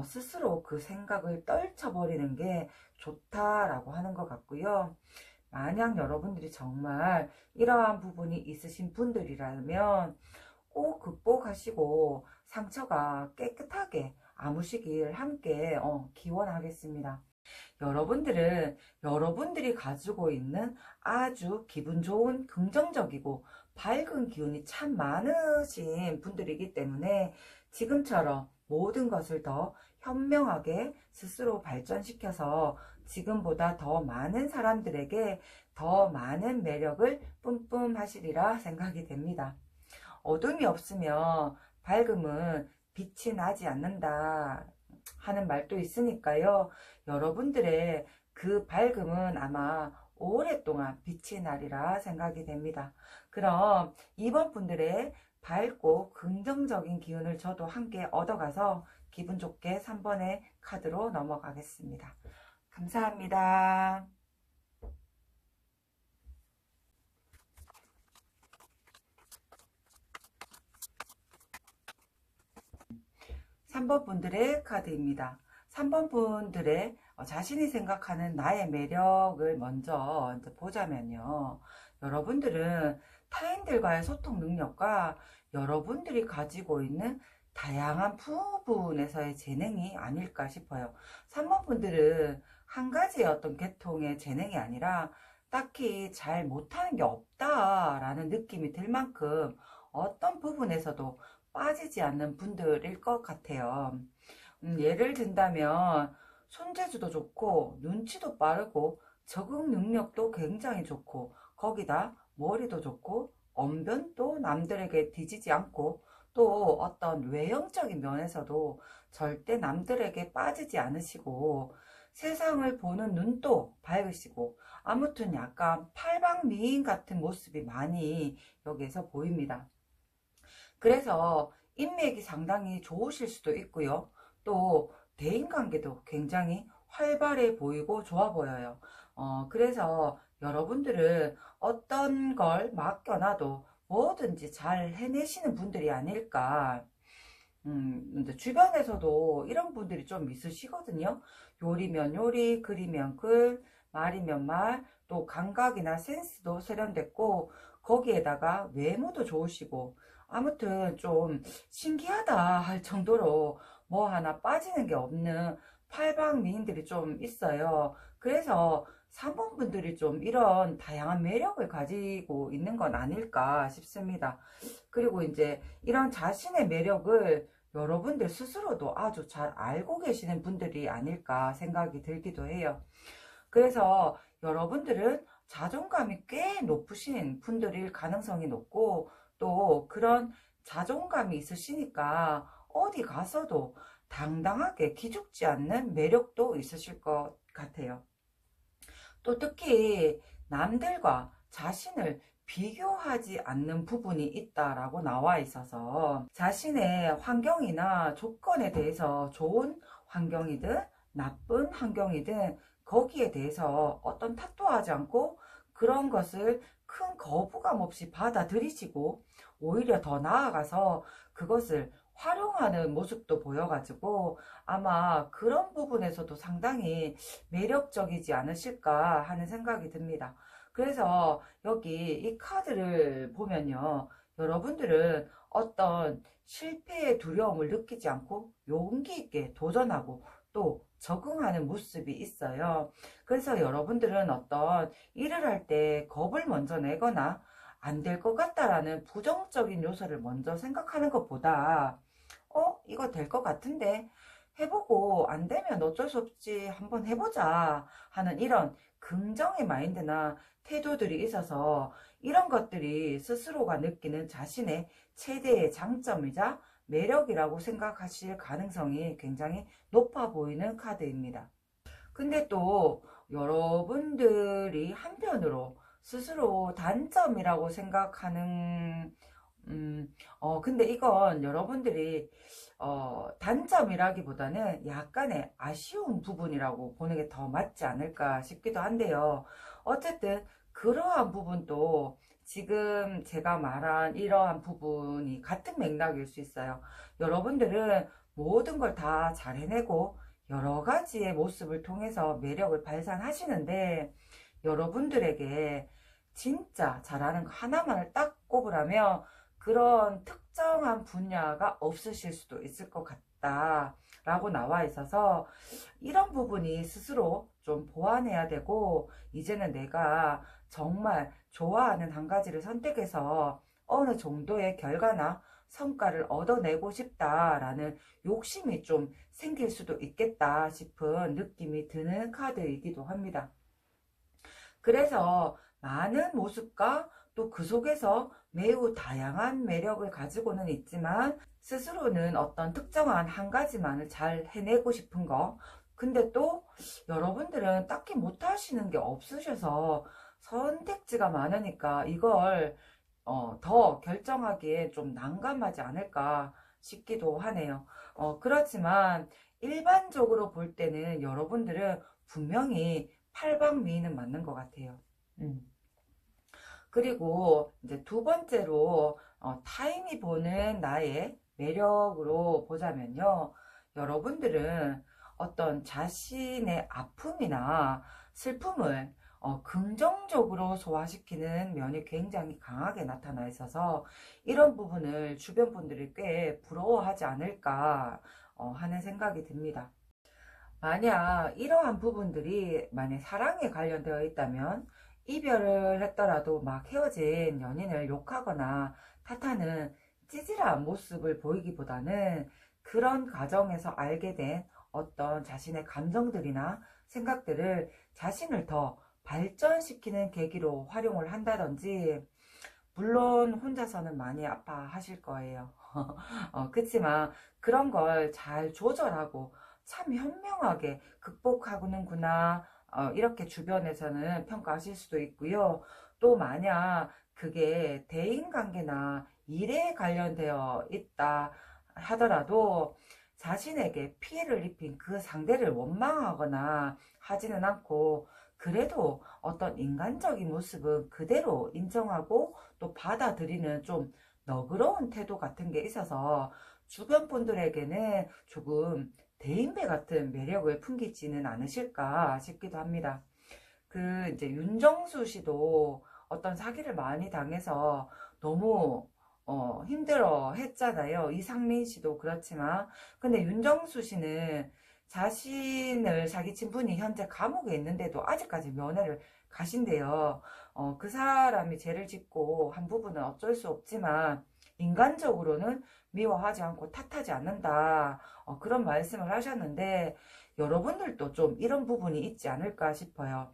[SPEAKER 1] 스스로 그 생각을 떨쳐버리는 게 좋다라고 하는 것 같고요. 만약 여러분들이 정말 이러한 부분이 있으신 분들이라면 꼭 극복하시고 상처가 깨끗하게 아무시길 함께 기원하겠습니다. 여러분들은 여러분들이 가지고 있는 아주 기분 좋은 긍정적이고 밝은 기운이 참 많으신 분들이기 때문에 지금처럼 모든 것을 더 현명하게 스스로 발전시켜서 지금보다 더 많은 사람들에게 더 많은 매력을 뿜뿜하시리라 생각이 됩니다. 어둠이 없으면 밝음은 빛이 나지 않는다 하는 말도 있으니까요. 여러분들의 그 밝음은 아마 오랫동안 빛이 나리라 생각이 됩니다. 그럼 이번 분들의 밝고 긍정적인 기운을 저도 함께 얻어가서 기분 좋게 3번의 카드로 넘어가겠습니다. 감사합니다. 3번 분들의 카드입니다. 3번 분들의 자신이 생각하는 나의 매력을 먼저 보자면요. 여러분들은 타인들과의 소통 능력과 여러분들이 가지고 있는 다양한 부분에서의 재능이 아닐까 싶어요. 3번 분들은 한 가지의 어떤 계통의 재능이 아니라 딱히 잘 못하는 게 없다라는 느낌이 들 만큼 어떤 부분에서도 빠지지 않는 분들일 것 같아요. 예를 든다면 손재주도 좋고 눈치도 빠르고 적응 능력도 굉장히 좋고 거기다 머리도 좋고 언변도 남들에게 뒤지지 않고 또 어떤 외형적인 면에서도 절대 남들에게 빠지지 않으시고 세상을 보는 눈도 밝으시고 아무튼 약간 팔방미인 같은 모습이 많이 여기에서 보입니다. 그래서 인맥이 상당히 좋으실 수도 있고요. 또 대인관계도 굉장히 활발해 보이고 좋아 보여요. 그래서 여러분들은 어떤 걸 맡겨놔도 뭐든지 잘 해내시는 분들이 아닐까. 근데 주변에서도 이런 분들이 좀 있으시거든요. 요리면 요리, 글이면 글, 말이면 말, 또 감각이나 센스도 세련됐고 거기에다가 외모도 좋으시고 아무튼 좀 신기하다 할 정도로 뭐 하나 빠지는 게 없는 팔방미인들이 좀 있어요. 그래서 3번 분들이 좀 이런 다양한 매력을 가지고 있는 건 아닐까 싶습니다. 그리고 이제 이런 자신의 매력을 여러분들 스스로도 아주 잘 알고 계시는 분들이 아닐까 생각이 들기도 해요. 그래서 여러분들은 자존감이 꽤 높으신 분들일 가능성이 높고 또 그런 자존감이 있으시니까 어디 가서도 당당하게 기죽지 않는 매력도 있으실 것 같아요. 또 특히 남들과 자신을 비교하지 않는 부분이 있다라고 나와 있어서 자신의 환경이나 조건에 대해서 좋은 환경이든 나쁜 환경이든 거기에 대해서 어떤 탓도 하지 않고 그런 것을 큰 거부감 없이 받아들이시고 오히려 더 나아가서 그것을 활용하는 모습도 보여가지고 아마 그런 부분에서도 상당히 매력적이지 않으실까 하는 생각이 듭니다. 그래서 여기 이 카드를 보면요. 여러분들은 어떤 실패의 두려움을 느끼지 않고 용기 있게 도전하고 또 적응하는 모습이 있어요. 그래서 여러분들은 어떤 일을 할 때 겁을 먼저 내거나 안 될 것 같다라는 부정적인 요소를 먼저 생각하는 것보다 이거 될 것 같은데 해보고 안 되면 어쩔 수 없지 한번 해보자 하는 이런 긍정의 마인드나 태도들이 있어서 이런 것들이 스스로가 느끼는 자신의 최대의 장점이자 매력이라고 생각하실 가능성이 굉장히 높아 보이는 카드입니다. 근데 또 여러분들이 한편으로 스스로 단점이라고 생각하는 근데 이건 여러분들이 단점이라기보다는 약간의 아쉬운 부분이라고 보는 게 더 맞지 않을까 싶기도 한데요. 어쨌든 그러한 부분도 지금 제가 말한 이러한 부분이 같은 맥락일 수 있어요. 여러분들은 모든 걸 다 잘 해내고 여러 가지의 모습을 통해서 매력을 발산하시는데 여러분들에게 진짜 잘하는 거 하나만을 딱 꼽으라면 그런 특정한 분야가 없으실 수도 있을 것 같다 라고 나와 있어서 이런 부분이 스스로 좀 보완해야 되고 이제는 내가 정말 좋아하는 한 가지를 선택해서 어느 정도의 결과나 성과를 얻어내고 싶다라는 욕심이 좀 생길 수도 있겠다 싶은 느낌이 드는 카드이기도 합니다. 그래서 많은 모습과 또 그 속에서 매우 다양한 매력을 가지고는 있지만 스스로는 어떤 특정한 한 가지만을 잘 해내고 싶은 거. 근데 또 여러분들은 딱히 못하시는 게 없으셔서 선택지가 많으니까 이걸 더 결정하기에 좀 난감하지 않을까 싶기도 하네요. 그렇지만 일반적으로 볼 때는 여러분들은 분명히 팔방미인은 맞는 것 같아요. 그리고 이제 두 번째로 타인이 보는 나의 매력으로 보자면요. 여러분들은 어떤 자신의 아픔이나 슬픔을 긍정적으로 소화시키는 면이 굉장히 강하게 나타나 있어서 이런 부분을 주변 분들이 꽤 부러워하지 않을까 하는 생각이 듭니다. 만약 이러한 부분들이 만약 사랑에 관련되어 있다면 이별을 했더라도 막 헤어진 연인을 욕하거나 탓하는 찌질한 모습을 보이기보다는 그런 과정에서 알게 된 어떤 자신의 감정들이나 생각들을 자신을 더 발전시키는 계기로 활용을 한다든지 물론 혼자서는 많이 아파하실 거예요. 그치만 그런 걸 잘 조절하고 참 현명하게 극복하는구나 이렇게 주변에서는 평가하실 수도 있고요. 또 만약 그게 대인관계나 일에 관련되어 있다 하더라도 자신에게 피해를 입힌 그 상대를 원망하거나 하지는 않고 그래도 어떤 인간적인 모습은 그대로 인정하고 또 받아들이는 좀 너그러운 태도 같은 게 있어서 주변 분들에게는 조금 대인배 같은 매력을 풍기지는 않으실까 싶기도 합니다. 그 이제 윤정수 씨도 어떤 사기를 많이 당해서 너무 힘들어 했잖아요. 이상민 씨도 그렇지만 근데 윤정수 씨는 자신을 사기친 분이 현재 감옥에 있는데도 아직까지 면회를 가신대요. 그 사람이 죄를 짓고 한 부분은 어쩔 수 없지만 인간적으로는 미워하지 않고 탓하지 않는다. 그런 말씀을 하셨는데 여러분들도 좀 이런 부분이 있지 않을까 싶어요.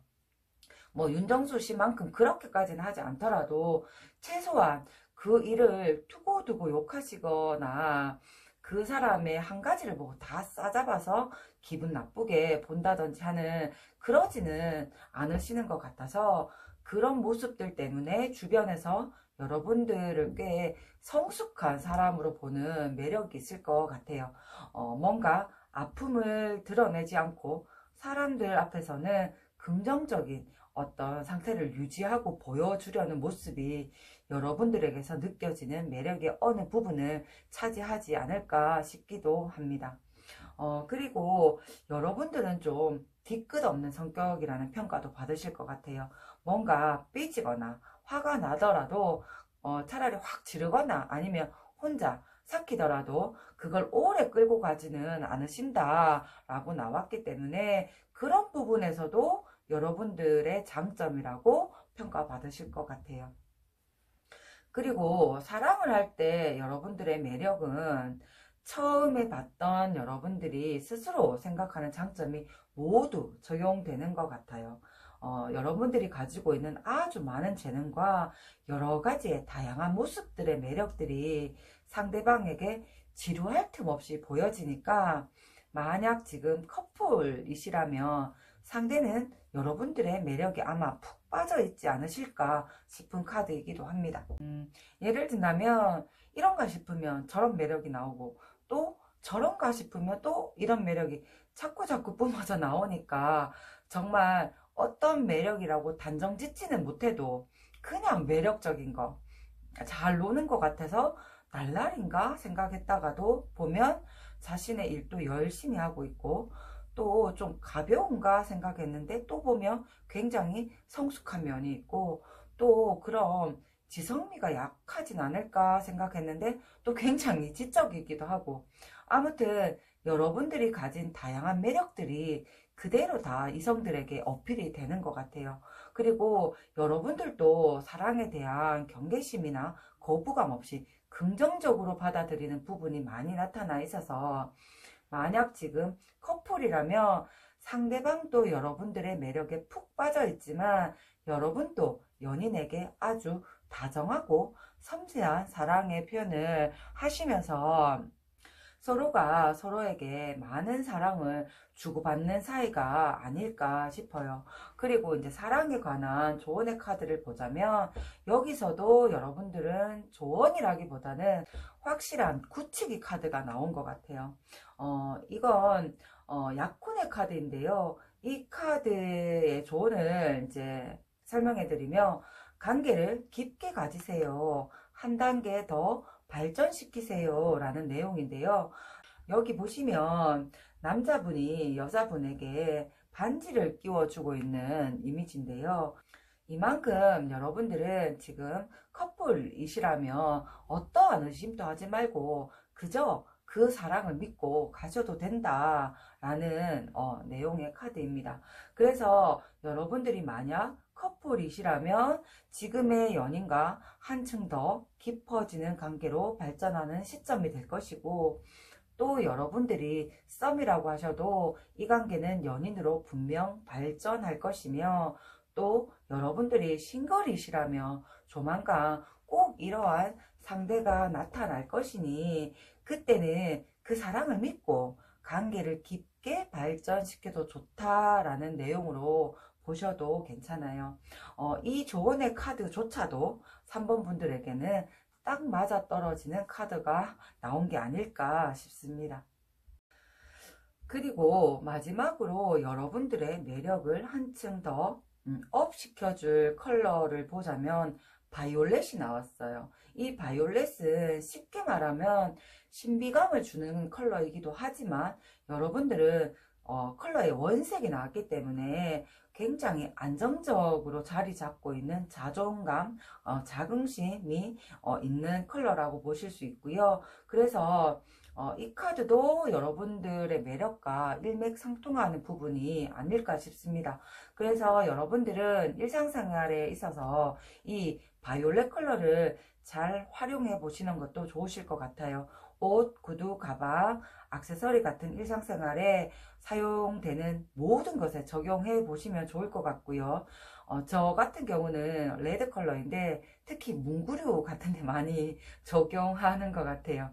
[SPEAKER 1] 뭐 윤정수 씨만큼 그렇게까지는 하지 않더라도 최소한 그 일을 두고두고 욕하시거나 그 사람의 한 가지를 보고 다 싸잡아서 기분 나쁘게 본다든지 하는 그러지는 않으시는 것 같아서 그런 모습들 때문에 주변에서 여러분들을 꽤 성숙한 사람으로 보는 매력이 있을 것 같아요. 뭔가 아픔을 드러내지 않고 사람들 앞에서는 긍정적인 어떤 상태를 유지하고 보여주려는 모습이 여러분들에게서 느껴지는 매력의 어느 부분을 차지하지 않을까 싶기도 합니다. 그리고 여러분들은 좀 뒤끝 없는 성격이라는 평가도 받으실 것 같아요. 뭔가 삐지거나 화가 나더라도 차라리 확 지르거나 아니면 혼자 삭히더라도 그걸 오래 끌고 가지는 않으신다 라고 나왔기 때문에 그런 부분에서도 여러분들의 장점이라고 평가받으실 것 같아요. 그리고 사랑을 할 때 여러분들의 매력은 처음에 봤던 여러분들이 스스로 생각하는 장점이 모두 적용되는 것 같아요. 여러분들이 가지고 있는 아주 많은 재능과 여러 가지의 다양한 모습들의 매력들이 상대방에게 지루할 틈 없이 보여지니까 만약 지금 커플이시라면 상대는 여러분들의 매력이 아마 푹 빠져 있지 않으실까 싶은 카드이기도 합니다. 예를 든다면 이런가 싶으면 저런 매력이 나오고 또 저런가 싶으면 또 이런 매력이 자꾸 뿜어져 나오니까 정말 어떤 매력이라고 단정 짓지는 못해도 그냥 매력적인 거, 잘 노는 것 같아서 날라리인가 생각했다가도 보면 자신의 일도 열심히 하고 있고 또 좀 가벼운가 생각했는데 또 보면 굉장히 성숙한 면이 있고 또 그럼 지성미가 약하진 않을까 생각했는데 또 굉장히 지적이기도 하고 아무튼 여러분들이 가진 다양한 매력들이 그대로 다 이성들에게 어필이 되는 것 같아요. 그리고 여러분들도 사랑에 대한 경계심이나 거부감 없이 긍정적으로 받아들이는 부분이 많이 나타나 있어서 만약 지금 커플이라면 상대방도 여러분들의 매력에 푹 빠져 있지만 여러분도 연인에게 아주 다정하고 섬세한 사랑의 표현을 하시면서 서로가 서로에게 많은 사랑을 주고받는 사이가 아닐까 싶어요. 그리고 이제 사랑에 관한 조언의 카드를 보자면 여기서도 여러분들은 조언이라기보다는 확실한 굳히기 카드가 나온 것 같아요. 이건 약혼의 카드인데요. 이 카드의 조언을 이제 설명해 드리면 관계를 깊게 가지세요. 한 단계 더 발전시키세요 라는 내용인데요. 여기 보시면 남자분이 여자분에게 반지를 끼워주고 있는 이미지인데요. 이만큼 여러분들은 지금 커플이시라면 어떠한 의심도 하지 말고 그저 그 사랑을 믿고 가셔도 된다 라는 내용의 카드입니다. 그래서 여러분들이 만약 커플이시라면 지금의 연인과 한층 더 깊어지는 관계로 발전하는 시점이 될 것이고 또 여러분들이 썸이라고 하셔도 이 관계는 연인으로 분명 발전할 것이며 또 여러분들이 싱글이시라면 조만간 꼭 이러한 상대가 나타날 것이니 그때는 그 사랑을 믿고 관계를 깊게 발전시켜도 좋다라는 내용으로 보셔도 괜찮아요. 이 조언의 카드조차도 3번 분들에게는 딱 맞아 떨어지는 카드가 나온 게 아닐까 싶습니다. 그리고 마지막으로 여러분들의 매력을 한층 더 업 시켜줄 컬러를 보자면 바이올렛이 나왔어요. 이 바이올렛은 쉽게 말하면 신비감을 주는 컬러이기도 하지만 여러분들은 컬러의 원색이 나왔기 때문에 굉장히 안정적으로 자리 잡고 있는 자존감, 자긍심이 있는 컬러라고 보실 수 있고요. 그래서 이 카드도 여러분들의 매력과 일맥상통하는 부분이 아닐까 싶습니다. 그래서 여러분들은 일상생활에 있어서 이 바이올렛 컬러를 잘 활용해 보시는 것도 좋으실 것 같아요. 옷, 구두, 가방, 액세서리 같은 일상생활에 사용되는 모든 것에 적용해 보시면 좋을 것 같고요. 저 같은 경우는 레드 컬러인데 특히 문구류 같은 데 많이 적용하는 것 같아요.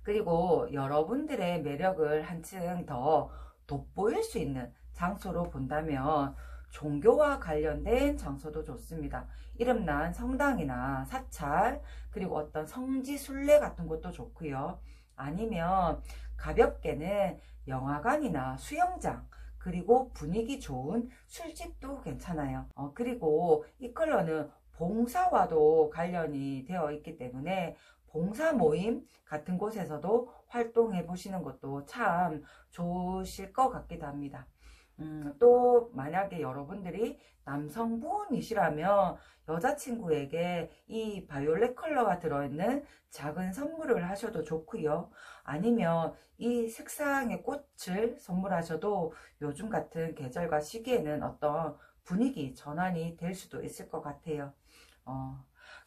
[SPEAKER 1] 그리고 여러분들의 매력을 한층 더 돋보일 수 있는 장소로 본다면 종교와 관련된 장소도 좋습니다. 이름난 성당이나 사찰, 그리고 어떤 성지 순례 같은 것도 좋고요. 아니면 가볍게는 영화관이나 수영장, 그리고 분위기 좋은 술집도 괜찮아요. 그리고 이 컬러는 봉사와도 관련이 되어 있기 때문에 봉사 모임 같은 곳에서도 활동해 보시는 것도 참 좋으실 것 같기도 합니다. 또 만약에 여러분들이 남성분이시라면 여자친구에게 이 바이올렛 컬러가 들어있는 작은 선물을 하셔도 좋고요. 아니면 이 색상의 꽃을 선물하셔도 요즘 같은 계절과 시기에는 어떤 분위기 전환이 될 수도 있을 것 같아요.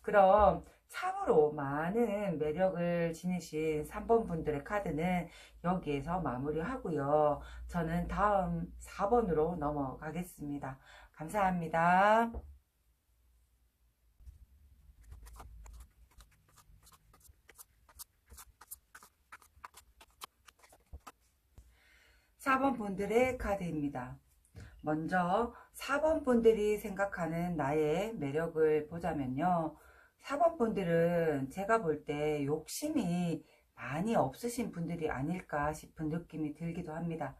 [SPEAKER 1] 그럼 참으로 많은 매력을 지니신 3번 분들의 카드는 여기에서 마무리하고요. 저는 다음 4번으로 넘어가겠습니다. 감사합니다. 4번 분들의 카드입니다. 먼저 4번 분들이 생각하는 나의 매력을 보자면요. 4번 분들은 제가 볼 때 욕심이 많이 없으신 분들이 아닐까 싶은 느낌이 들기도 합니다.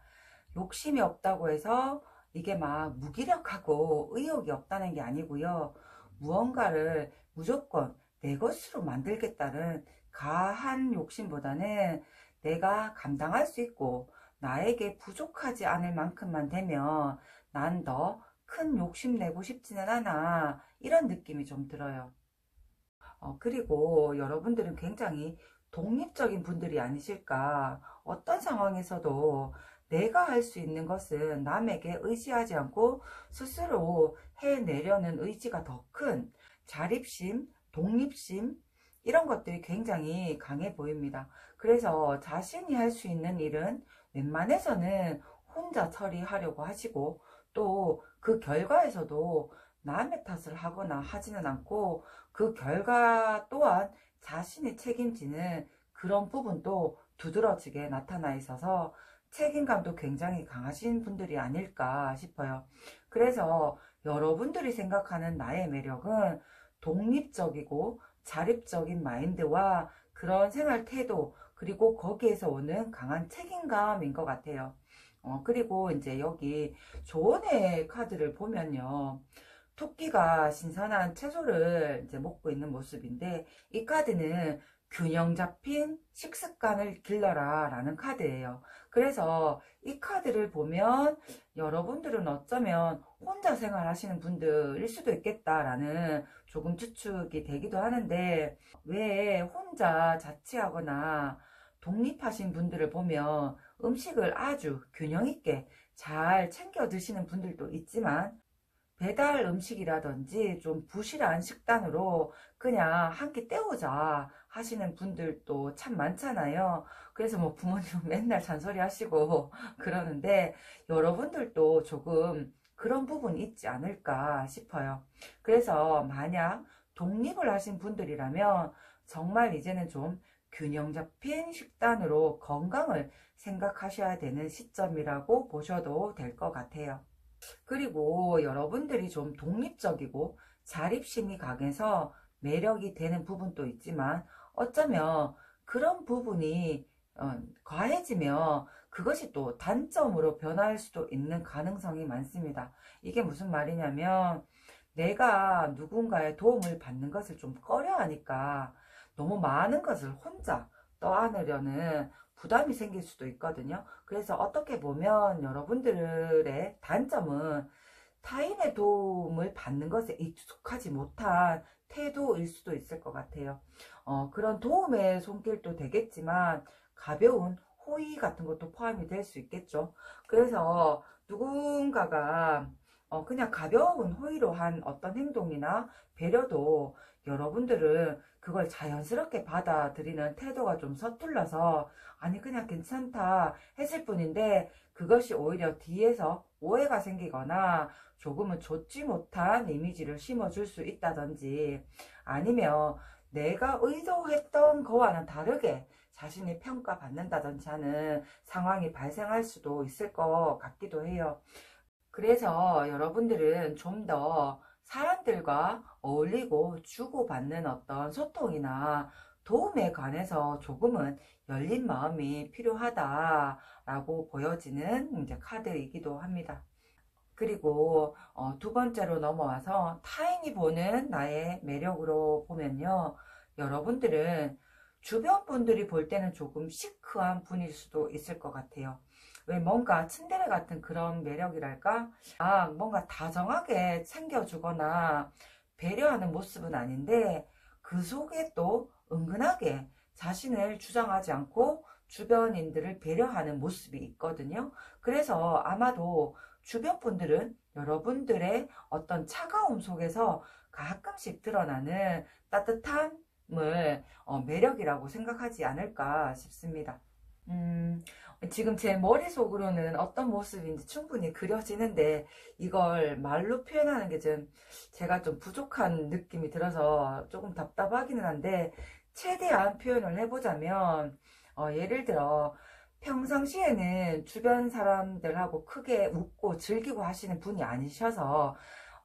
[SPEAKER 1] 욕심이 없다고 해서 이게 막 무기력하고 의욕이 없다는 게 아니고요. 무언가를 무조건 내 것으로 만들겠다는 가한 욕심보다는 내가 감당할 수 있고 나에게 부족하지 않을 만큼만 되면 난 더 큰 욕심 내고 싶지는 않아. 이런 느낌이 좀 들어요. 그리고 여러분들은 굉장히 독립적인 분들이 아니실까. 어떤 상황에서도 내가 할 수 있는 것은 남에게 의지하지 않고 스스로 해내려는 의지가 더 큰 자립심, 독립심, 이런 것들이 굉장히 강해 보입니다. 그래서 자신이 할 수 있는 일은 웬만해서는 혼자 처리하려고 하시고 또 그 결과에서도 남의 탓을 하거나 하지는 않고 그 결과 또한 자신이 책임지는 그런 부분도 두드러지게 나타나 있어서 책임감도 굉장히 강하신 분들이 아닐까 싶어요. 그래서 여러분들이 생각하는 나의 매력은 독립적이고 자립적인 마인드와 그런 생활 태도, 그리고 거기에서 오는 강한 책임감인 것 같아요. 그리고 이제 여기 조언의 카드를 보면요. 토끼가 신선한 채소를 이제 먹고 있는 모습인데, 이 카드는 균형 잡힌 식습관을 길러라 라는 카드예요. 그래서 이 카드를 보면 여러분들은 어쩌면 혼자 생활하시는 분들일 수도 있겠다라는 조금 추측이 되기도 하는데, 왜 혼자 자취하거나 독립하신 분들을 보면 음식을 아주 균형 있게 잘 챙겨 드시는 분들도 있지만 배달 음식이라든지 좀 부실한 식단으로 그냥 한 끼 때우자 하시는 분들도 참 많잖아요. 그래서 뭐 부모님은 맨날 잔소리 하시고 그러는데 여러분들도 조금 그런 부분이 있지 않을까 싶어요. 그래서 만약 독립을 하신 분들이라면 정말 이제는 좀 균형 잡힌 식단으로 건강을 생각하셔야 되는 시점이라고 보셔도 될 것 같아요. 그리고 여러분들이 좀 독립적이고 자립심이 강해서 매력이 되는 부분도 있지만 어쩌면 그런 부분이 과해지면 그것이 또 단점으로 변할 수도 있는 가능성이 많습니다. 이게 무슨 말이냐면 내가 누군가의 도움을 받는 것을 좀 꺼려하니까 너무 많은 것을 혼자 떠안으려는 부담이 생길 수도 있거든요. 그래서 어떻게 보면 여러분들의 단점은 타인의 도움을 받는 것에 익숙하지 못한 태도일 수도 있을 것 같아요. 그런 도움의 손길도 되겠지만 가벼운 호의 같은 것도 포함이 될 수 있겠죠. 그래서 누군가가 그냥 가벼운 호의로 한 어떤 행동이나 배려도 여러분들은 그걸 자연스럽게 받아들이는 태도가 좀 서툴러서 아니 그냥 괜찮다 했을 뿐인데 그것이 오히려 뒤에서 오해가 생기거나 조금은 좋지 못한 이미지를 심어줄 수 있다든지 아니면 내가 의도했던 거와는 다르게 자신이 평가받는다든지 하는 상황이 발생할 수도 있을 것 같기도 해요. 그래서 여러분들은 좀 더 사람들과 어울리고 주고받는 어떤 소통이나 도움에 관해서 조금은 열린 마음이 필요하다라고 보여지는 이제 카드이기도 합니다. 그리고 두 번째로 넘어와서 타인이 보는 나의 매력으로 보면요. 여러분들은 주변 분들이 볼 때는 조금 시크한 분일 수도 있을 것 같아요. 왜 뭔가 츤데레 같은 그런 매력이랄까? 뭔가 다정하게 챙겨주거나 배려하는 모습은 아닌데 그 속에 또 은근하게 자신을 주장하지 않고 주변인들을 배려하는 모습이 있거든요. 그래서 아마도 주변 분들은 여러분들의 어떤 차가움 속에서 가끔씩 드러나는 따뜻함을 매력이라고 생각하지 않을까 싶습니다. 지금 제 머릿속으로는 어떤 모습인지 충분히 그려지는데 이걸 말로 표현하는 게 제가 좀 부족한 느낌이 들어서 조금 답답하기는 한데 최대한 표현을 해보자면 예를 들어 평상시에는 주변 사람들하고 크게 웃고 즐기고 하시는 분이 아니셔서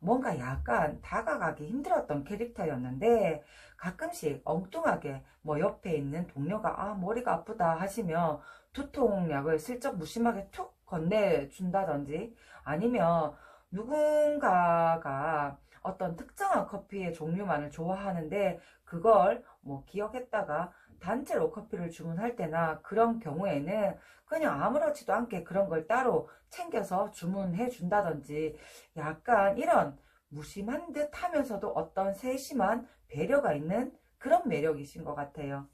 [SPEAKER 1] 뭔가 약간 다가가기 힘들었던 캐릭터였는데 가끔씩 엉뚱하게 뭐 옆에 있는 동료가 머리가 아프다 하시면 두통약을 슬쩍 무심하게 툭 건네준다든지 아니면 누군가가 어떤 특정한 커피의 종류만을 좋아하는데 그걸 뭐 기억했다가 단체로 커피를 주문할 때나 그런 경우에는 그냥 아무렇지도 않게 그런 걸 따로 챙겨서 주문해 준다든지 약간 이런 무심한 듯 하면서도 어떤 세심한 배려가 있는 그런 매력이신 것 같아요.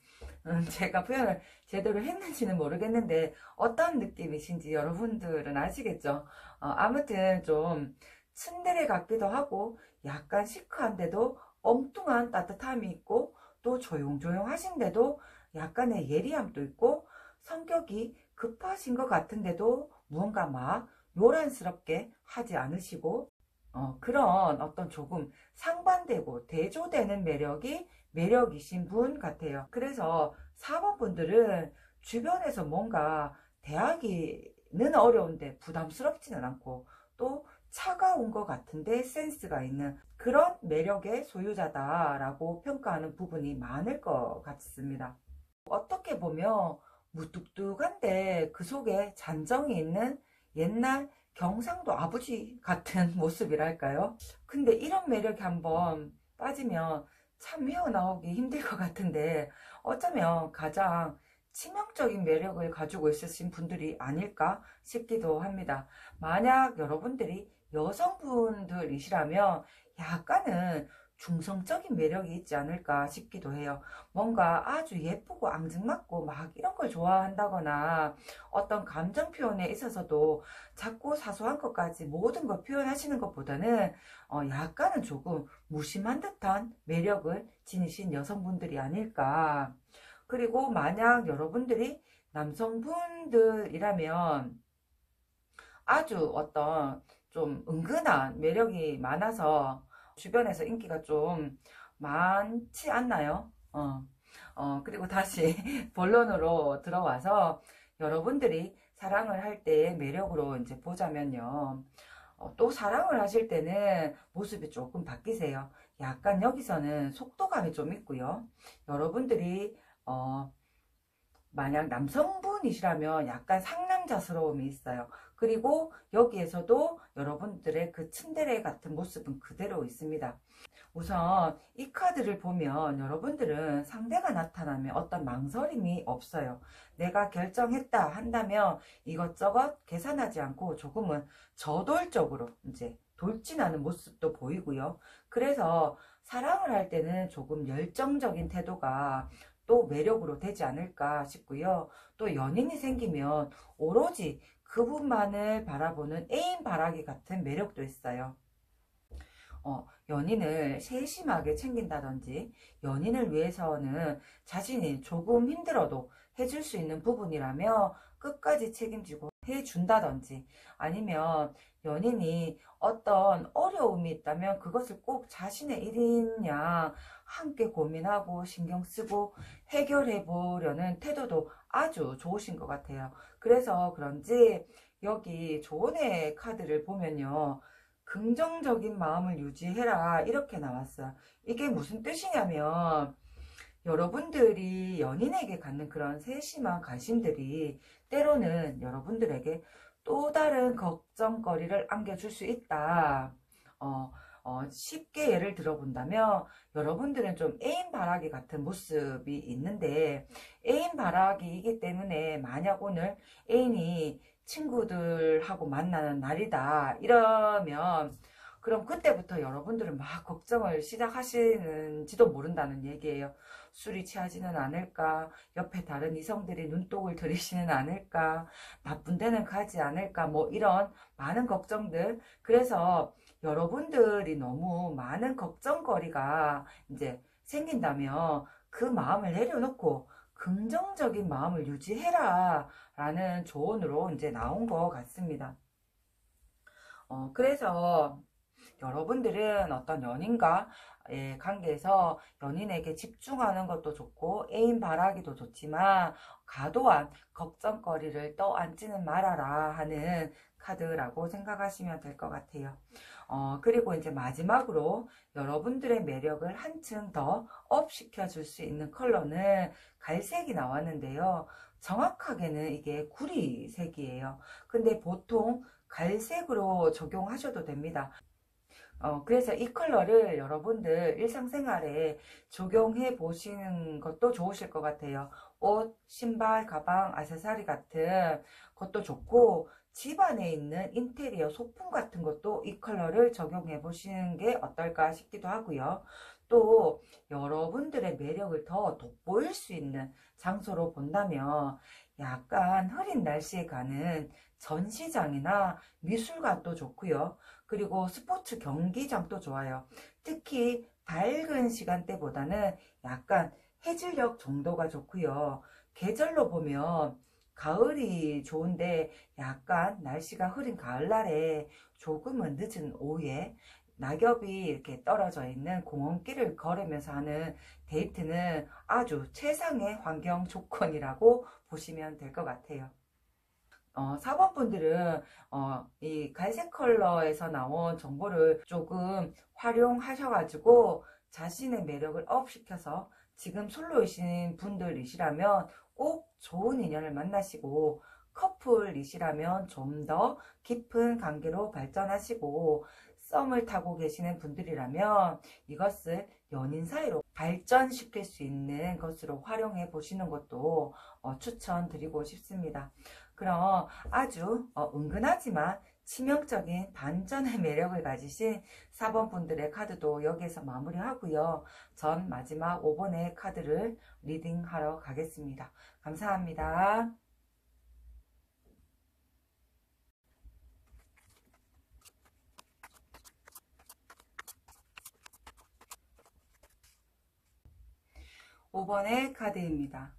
[SPEAKER 1] 제가 표현을 제대로 했는지는 모르겠는데 어떤 느낌이신지 여러분들은 아시겠죠? 아무튼 좀 츤데레 같기도 하고 약간 시크한데도 엉뚱한 따뜻함이 있고 또 조용조용하신데도 약간의 예리함도 있고 성격이 급하신 것 같은데도 무언가 막 요란스럽게 하지 않으시고 그런 어떤 조금 상반되고 대조되는 매력이 매력이신 분 같아요. 그래서 4번 분들은 주변에서 뭔가 대하기는 어려운데 부담스럽지는 않고 또 차가운 것 같은데 센스가 있는 그런 매력의 소유자다라고 평가하는 부분이 많을 것 같습니다. 어떻게 보면 무뚝뚝한데 그 속에 잔정이 있는 옛날 경상도 아버지 같은 모습이랄까요? 근데 이런 매력이 한번 빠지면 참 헤어나오기 힘들 것 같은데 어쩌면 가장 치명적인 매력을 가지고 있으신 분들이 아닐까 싶기도 합니다. 만약 여러분들이 여성분들이시라면 약간은 중성적인 매력이 있지 않을까 싶기도 해요. 뭔가 아주 예쁘고 앙증맞고 막 이런 걸 좋아한다거나 어떤 감정 표현에 있어서도 작고 사소한 것까지 모든 걸 표현하시는 것보다는 약간은 조금 무심한 듯한 매력을 지니신 여성분들이 아닐까. 그리고 만약 여러분들이 남성분들이라면 아주 어떤 좀 은근한 매력이 많아서 주변에서 인기가 좀 많지 않나요? 그리고 다시 본론으로 들어와서 여러분들이 사랑을 할 때의 매력으로 이제 보자면요. 또 사랑을 하실 때는 모습이 조금 바뀌세요. 약간 여기서는 속도감이 좀 있고요. 여러분들이 만약 남성분이시라면 약간 상남자스러움이 있어요. 그리고 여기에서도 여러분들의 그 츤데레 같은 모습은 그대로 있습니다. 우선 이 카드를 보면 여러분들은 상대가 나타나면 어떤 망설임이 없어요. 내가 결정했다 한다면 이것저것 계산하지 않고 조금은 저돌적으로 이제 돌진하는 모습도 보이고요. 그래서 사랑을 할 때는 조금 열정적인 태도가 또 매력으로 되지 않을까 싶고요. 또 연인이 생기면 오로지 그분만을 바라보는 애인 바라기 같은 매력도 있어요. 연인을 세심하게 챙긴다든지 연인을 위해서는 자신이 조금 힘들어도 해줄 수 있는 부분이라며 끝까지 책임지고 해준다든지 아니면 연인이 어떤 어려움이 있다면 그것을 꼭 자신의 일인 양 함께 고민하고 신경 쓰고 해결해 보려는 태도도 아주 좋으신 것 같아요. 그래서 그런지 여기 조언의 카드를 보면요. 긍정적인 마음을 유지해라 이렇게 나왔어요. 이게 무슨 뜻이냐면 여러분들이 연인에게 갖는 그런 세심한 관심들이 때로는 여러분들에게 또 다른 걱정거리를 안겨줄 수 있다. 쉽게 예를 들어본다면 여러분들은 좀 애인 바라기 같은 모습이 있는데, 애인 바라기이기 때문에 만약 오늘 애인이 친구들하고 만나는 날이다 이러면, 그럼 그때부터 여러분들은 막 걱정을 시작하시는지도 모른다는 얘기예요. 술이 취하지는 않을까, 옆에 다른 이성들이 눈독을 들이시는 않을까, 나쁜 데는 가지 않을까, 뭐 이런 많은 걱정들. 그래서 여러분들이 너무 많은 걱정거리가 이제 생긴다면 그 마음을 내려놓고 긍정적인 마음을 유지해라 라는 조언으로 이제 나온 것 같습니다. 그래서 여러분들은 어떤 연인과의 관계에서 연인에게 집중하는 것도 좋고 애인 바라기도 좋지만 과도한 걱정거리를 떠안지는 말아라 하는 카드라고 생각하시면 될 것 같아요. 그리고 이제 마지막으로 여러분들의 매력을 한층 더 업 시켜줄 수 있는 컬러는 갈색이 나왔는데요. 정확하게는 이게 구리색이에요. 근데 보통 갈색으로 적용하셔도 됩니다. 그래서 이 컬러를 여러분들 일상생활에 적용해 보시는 것도 좋으실 것 같아요. 옷, 신발, 가방, 액세서리 같은 것도 좋고, 집 안에 있는 인테리어 소품 같은 것도 이 컬러를 적용해 보시는 게 어떨까 싶기도 하고요. 또 여러분들의 매력을 더 돋보일 수 있는 장소로 본다면 약간 흐린 날씨에 가는 전시장이나 미술관도 좋고요. 그리고 스포츠 경기장도 좋아요. 특히 밝은 시간대보다는 약간 해질녘 정도가 좋고요. 계절로 보면 가을이 좋은데 약간 날씨가 흐린 가을날에 조금은 늦은 오후에 낙엽이 이렇게 떨어져 있는 공원길을 걸으면서 하는 데이트는 아주 최상의 환경 조건이라고 보시면 될 것 같아요. 4번 분들은 이 갈색 컬러에서 나온 정보를 조금 활용하셔가지고 자신의 매력을 업시켜서 지금 솔로이신 분들이시라면 꼭 좋은 인연을 만나시고, 커플이시라면 좀 더 깊은 관계로 발전하시고, 썸을 타고 계시는 분들이라면 이것을 연인 사이로 발전시킬 수 있는 것으로 활용해 보시는 것도 추천드리고 싶습니다. 그럼 아주 은근하지만 치명적인 반전의 매력을 가지신 4번 분들의 카드도 여기에서 마무리하고요. 전 마지막 5번의 카드를 리딩하러 가겠습니다. 감사합니다. 5번의 카드입니다.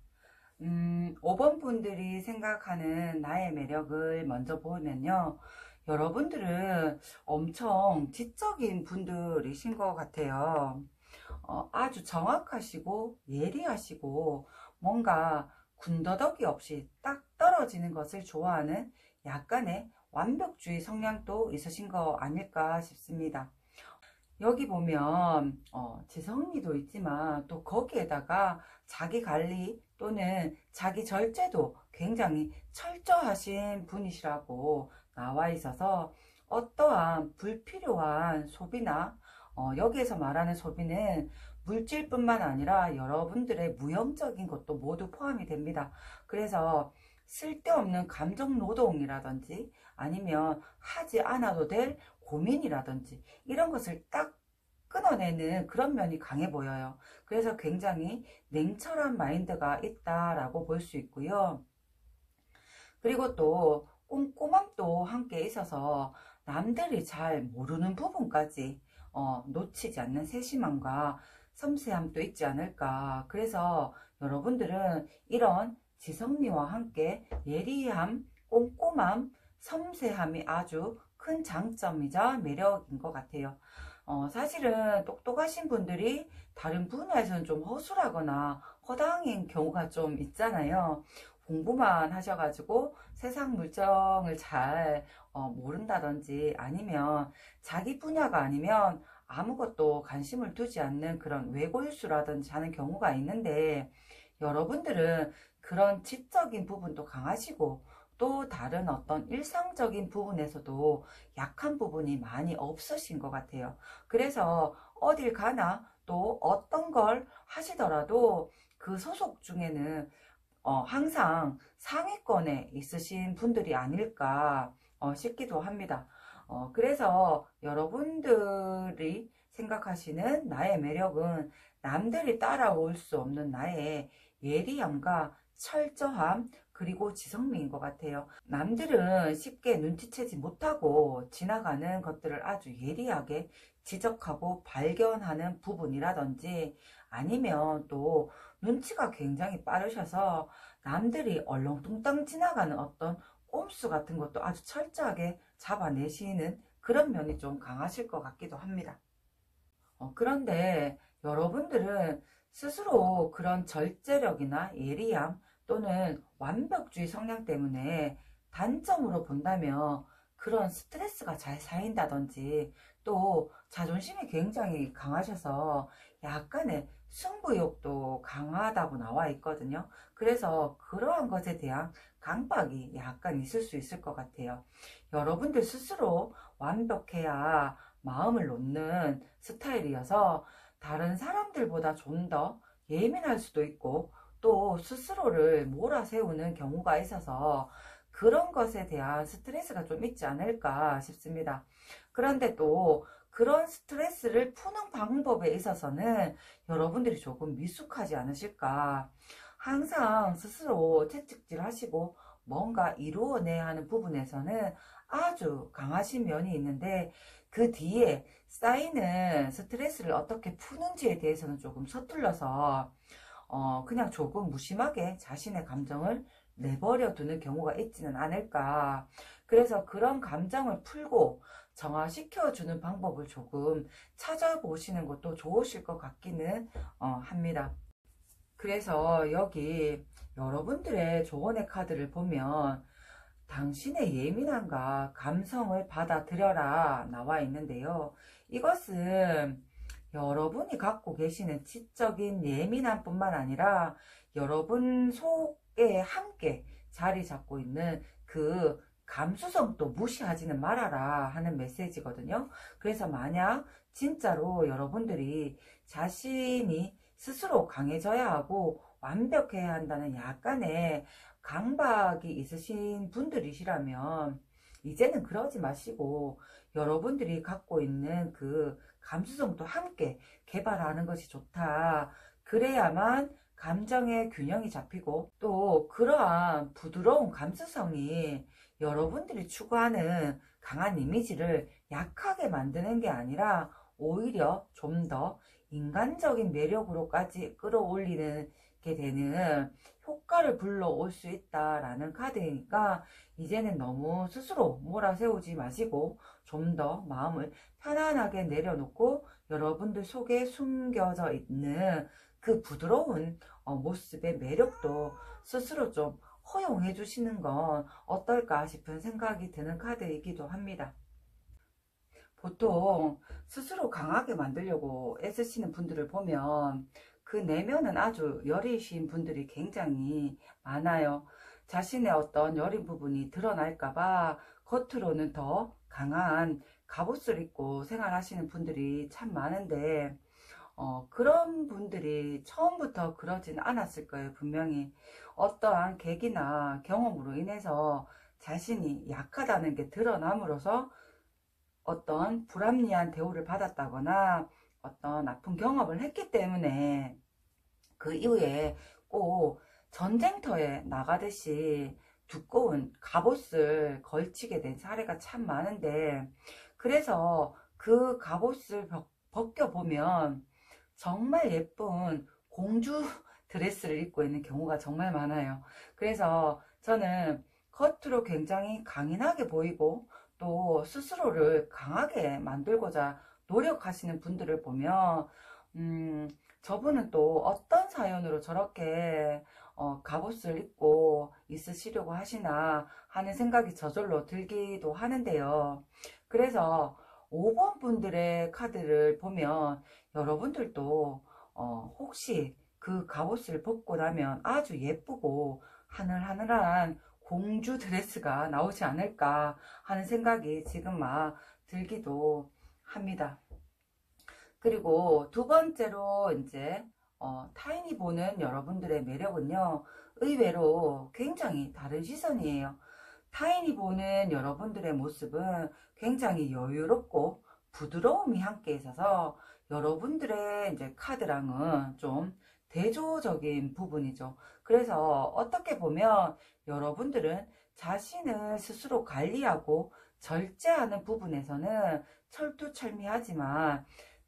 [SPEAKER 1] 5번 분들이 생각하는 나의 매력을 먼저 보면요. 여러분들은 엄청 지적인 분들이신 것 같아요. 아주 정확하시고 예리하시고 뭔가 군더더기 없이 딱 떨어지는 것을 좋아하는 약간의 완벽주의 성향도 있으신 거 아닐까 싶습니다. 여기 보면 지성미도 있지만 또 거기에다가 자기 관리 또는 자기 절제도 굉장히 철저하신 분이시라고 나와 있어서 어떠한 불필요한 소비나 여기에서 말하는 소비는 물질뿐만 아니라 여러분들의 무형적인 것도 모두 포함이 됩니다. 그래서 쓸데없는 감정 노동이라든지 아니면 하지 않아도 될 고민이라든지 이런 것을 딱 끊어내는 그런 면이 강해 보여요. 그래서 굉장히 냉철한 마인드가 있다라고 볼 수 있고요. 그리고 또 꼼꼼함도 함께 있어서 남들이 잘 모르는 부분까지 놓치지 않는 세심함과 섬세함도 있지 않을까. 그래서 여러분들은 이런 지성미와 함께 예리함, 꼼꼼함, 섬세함이 아주 큰 장점이자 매력인 것 같아요. 사실은 똑똑하신 분들이 다른 분야에서는 좀 허술하거나 허당인 경우가 좀 있잖아요. 공부만 하셔가지고 세상 물정을 잘 모른다든지 아니면 자기 분야가 아니면 아무것도 관심을 두지 않는 그런 외골수라든지 하는 경우가 있는데, 여러분들은 그런 지적인 부분도 강하시고 또 다른 어떤 일상적인 부분에서도 약한 부분이 많이 없으신 것 같아요. 그래서 어딜 가나 또 어떤 걸 하시더라도 그 소속 중에는 항상 상위권에 있으신 분들이 아닐까 싶기도 합니다. 그래서 여러분들이 생각하시는 나의 매력은 남들이 따라올 수 없는 나의 예리함과 철저함, 그리고 지성미인 것 같아요. 남들은 쉽게 눈치채지 못하고 지나가는 것들을 아주 예리하게 지적하고 발견하는 부분이라든지, 아니면 또 눈치가 굉장히 빠르셔서 남들이 얼렁뚱땅 지나가는 어떤 꼼수 같은 것도 아주 철저하게 잡아내시는 그런 면이 좀 강하실 것 같기도 합니다. 그런데 여러분들은 스스로 그런 절제력이나 예리함 또는 완벽주의 성향 때문에 단점으로 본다면 그런 스트레스가 잘 쌓인다든지, 또 자존심이 굉장히 강하셔서 약간의 승부욕도 강하다고 나와 있거든요. 그래서 그러한 것에 대한 강박이 약간 있을 수 있을 것 같아요. 여러분들 스스로 완벽해야 마음을 놓는 스타일이어서 다른 사람들보다 좀 더 예민할 수도 있고, 또 스스로를 몰아세우는 경우가 있어서 그런 것에 대한 스트레스가 좀 있지 않을까 싶습니다. 그런데 또 그런 스트레스를 푸는 방법에 있어서는 여러분들이 조금 미숙하지 않으실까. 항상 스스로 채찍질 하시고 뭔가 이루어내야 하는 부분에서는 아주 강하신 면이 있는데, 그 뒤에 쌓이는 스트레스를 어떻게 푸는지에 대해서는 조금 서툴러서 그냥 조금 무심하게 자신의 감정을 내버려 두는 경우가 있지는 않을까. 그래서 그런 감정을 풀고 정화시켜주는 방법을 조금 찾아보시는 것도 좋으실 것 같기는 합니다. 그래서 여기 여러분들의 조언의 카드를 보면 당신의 예민함과 감성을 받아들여라 나와 있는데요. 이것은 여러분이 갖고 계시는 지적인 예민함 뿐만 아니라 여러분 속에 함께 자리 잡고 있는 그 감수성도 무시하지는 말아라 하는 메시지거든요. 그래서 만약 진짜로 여러분들이 자신이 스스로 강해져야 하고 완벽해야 한다는 약간의 강박이 있으신 분들이시라면 이제는 그러지 마시고 여러분들이 갖고 있는 그 감수성도 함께 개발하는 것이 좋다. 그래야만 감정의 균형이 잡히고 또 그러한 부드러운 감수성이 여러분들이 추구하는 강한 이미지를 약하게 만드는 게 아니라 오히려 좀 더 인간적인 매력으로까지 끌어올리는 게 되는 효과를 불러올 수 있다라는 카드이니까 이제는 너무 스스로 몰아세우지 마시고 좀 더 마음을 편안하게 내려놓고 여러분들 속에 숨겨져 있는 그 부드러운 모습의 매력도 스스로 좀 허용해 주시는 건 어떨까 싶은 생각이 드는 카드이기도 합니다. 보통 스스로 강하게 만들려고 애쓰시는 분들을 보면 그 내면은 아주 여리신 분들이 굉장히 많아요. 자신의 어떤 여린 부분이 드러날까봐 겉으로는 더 강한 갑옷을 입고 생활하시는 분들이 참 많은데, 그런 분들이 처음부터 그러진 않았을 거예요. 분명히 어떠한 계기나 경험으로 인해서 자신이 약하다는 게 드러남으로써 어떤 불합리한 대우를 받았다거나 어떤 아픈 경험을 했기 때문에 그 이후에 꼭 전쟁터에 나가듯이 두꺼운 갑옷을 걸치게 된 사례가 참 많은데, 그래서 그 갑옷을 벗겨보면 정말 예쁜 공주 드레스를 입고 있는 경우가 정말 많아요. 그래서 저는 겉으로 굉장히 강인하게 보이고 또 스스로를 강하게 만들고자 노력하시는 분들을 보면 저분은 또 어떤 사연으로 저렇게 갑옷을 입고 있으시려고 하시나 하는 생각이 저절로 들기도 하는데요. 그래서 5번 분들의 카드를 보면 여러분들도 혹시 그 갑옷을 벗고 나면 아주 예쁘고 하늘하늘한 공주 드레스가 나오지 않을까 하는 생각이 지금 막 들기도 합니다. 그리고 두 번째로 이제 타인이 보는 여러분들의 매력은요, 의외로 굉장히 다른 시선이에요. 타인이 보는 여러분들의 모습은 굉장히 여유롭고 부드러움이 함께 있어서 여러분들의 이제 카드랑은 좀 대조적인 부분이죠. 그래서 어떻게 보면 여러분들은 자신을 스스로 관리하고 절제하는 부분에서는 철두철미하지만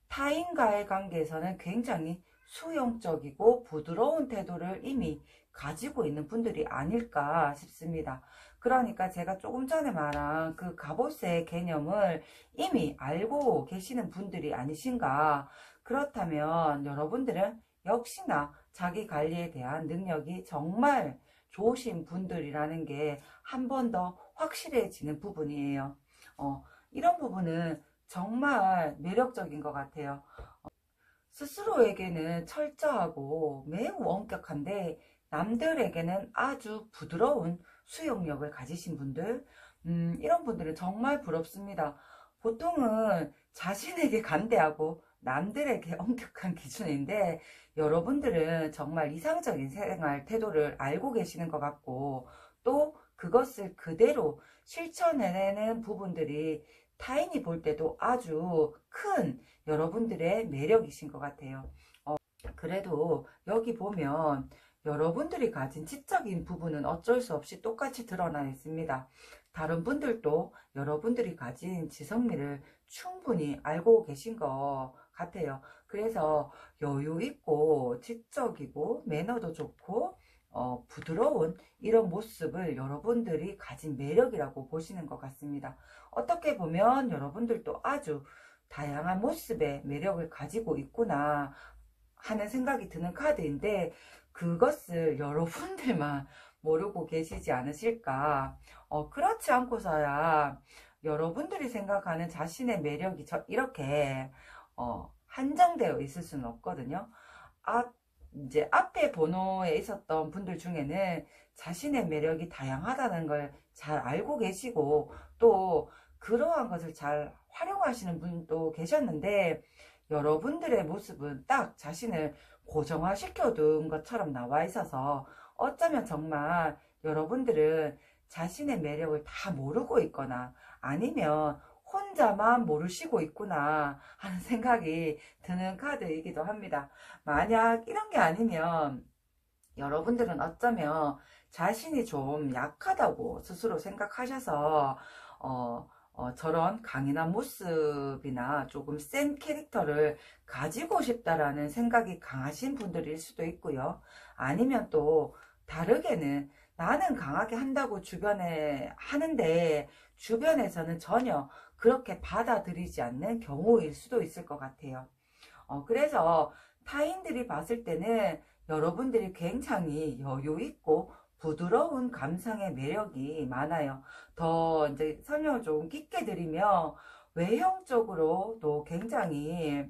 [SPEAKER 1] 타인과의 관계에서는 굉장히 수용적이고 부드러운 태도를 이미 가지고 있는 분들이 아닐까 싶습니다. 그러니까 제가 조금 전에 말한 그 갑옷의 개념을 이미 알고 계시는 분들이 아니신가. 그렇다면 여러분들은 역시나 자기 관리에 대한 능력이 정말 좋으신 분들이라는 게 한 번 더 확실해지는 부분이에요. 이런 부분은 정말 매력적인 것 같아요. 스스로에게는 철저하고 매우 엄격한데 남들에게는 아주 부드러운 수용력을 가지신 분들, 이런 분들은 정말 부럽습니다. 보통은 자신에게 간대하고 남들에게 엄격한 기준인데 여러분들은 정말 이상적인 생활 태도를 알고 계시는 것 같고 또 그것을 그대로 실천해내는 부분들이 타인이 볼 때도 아주 큰 여러분들의 매력이신 것 같아요. 그래도 여기 보면 여러분들이 가진 지적인 부분은 어쩔 수 없이 똑같이 드러나 있습니다. 다른 분들도 여러분들이 가진 지성미를 충분히 알고 계신 것 같아요. 그래서 여유 있고 지적이고 매너도 좋고 부드러운 이런 모습을 여러분들이 가진 매력이라고 보시는 것 같습니다. 어떻게 보면 여러분들도 아주 다양한 모습의 매력을 가지고 있구나 하는 생각이 드는 카드인데 그것을 여러분들만 모르고 계시지 않으실까. 그렇지 않고서야 여러분들이 생각하는 자신의 매력이 이렇게 한정되어 있을 수는 없거든요. 이제 앞에 번호에 있었던 분들 중에는 자신의 매력이 다양하다는 걸 잘 알고 계시고 또 그러한 것을 잘 활용하시는 분도 계셨는데 여러분들의 모습은 딱 자신을 고정화시켜 둔 것처럼 나와 있어서 어쩌면 정말 여러분들은 자신의 매력을 다 모르고 있거나 아니면 혼자만 모르시고 있구나 하는 생각이 드는 카드이기도 합니다. 만약 이런 게 아니면 여러분들은 어쩌면 자신이 좀 약하다고 스스로 생각하셔서 저런 강인한 모습이나 조금 센 캐릭터를 가지고 싶다라는 생각이 강하신 분들일 수도 있고요. 아니면 또 다르게는 나는 강하게 한다고 주변에 하는데 주변에서는 전혀 그렇게 받아들이지 않는 경우일 수도 있을 것 같아요. 그래서 타인들이 봤을 때는 여러분들이 굉장히 여유 있고 부드러운 감성의 매력이 많아요. 더 이제 설명을 조금 깊게 드리면 외형적으로도 굉장히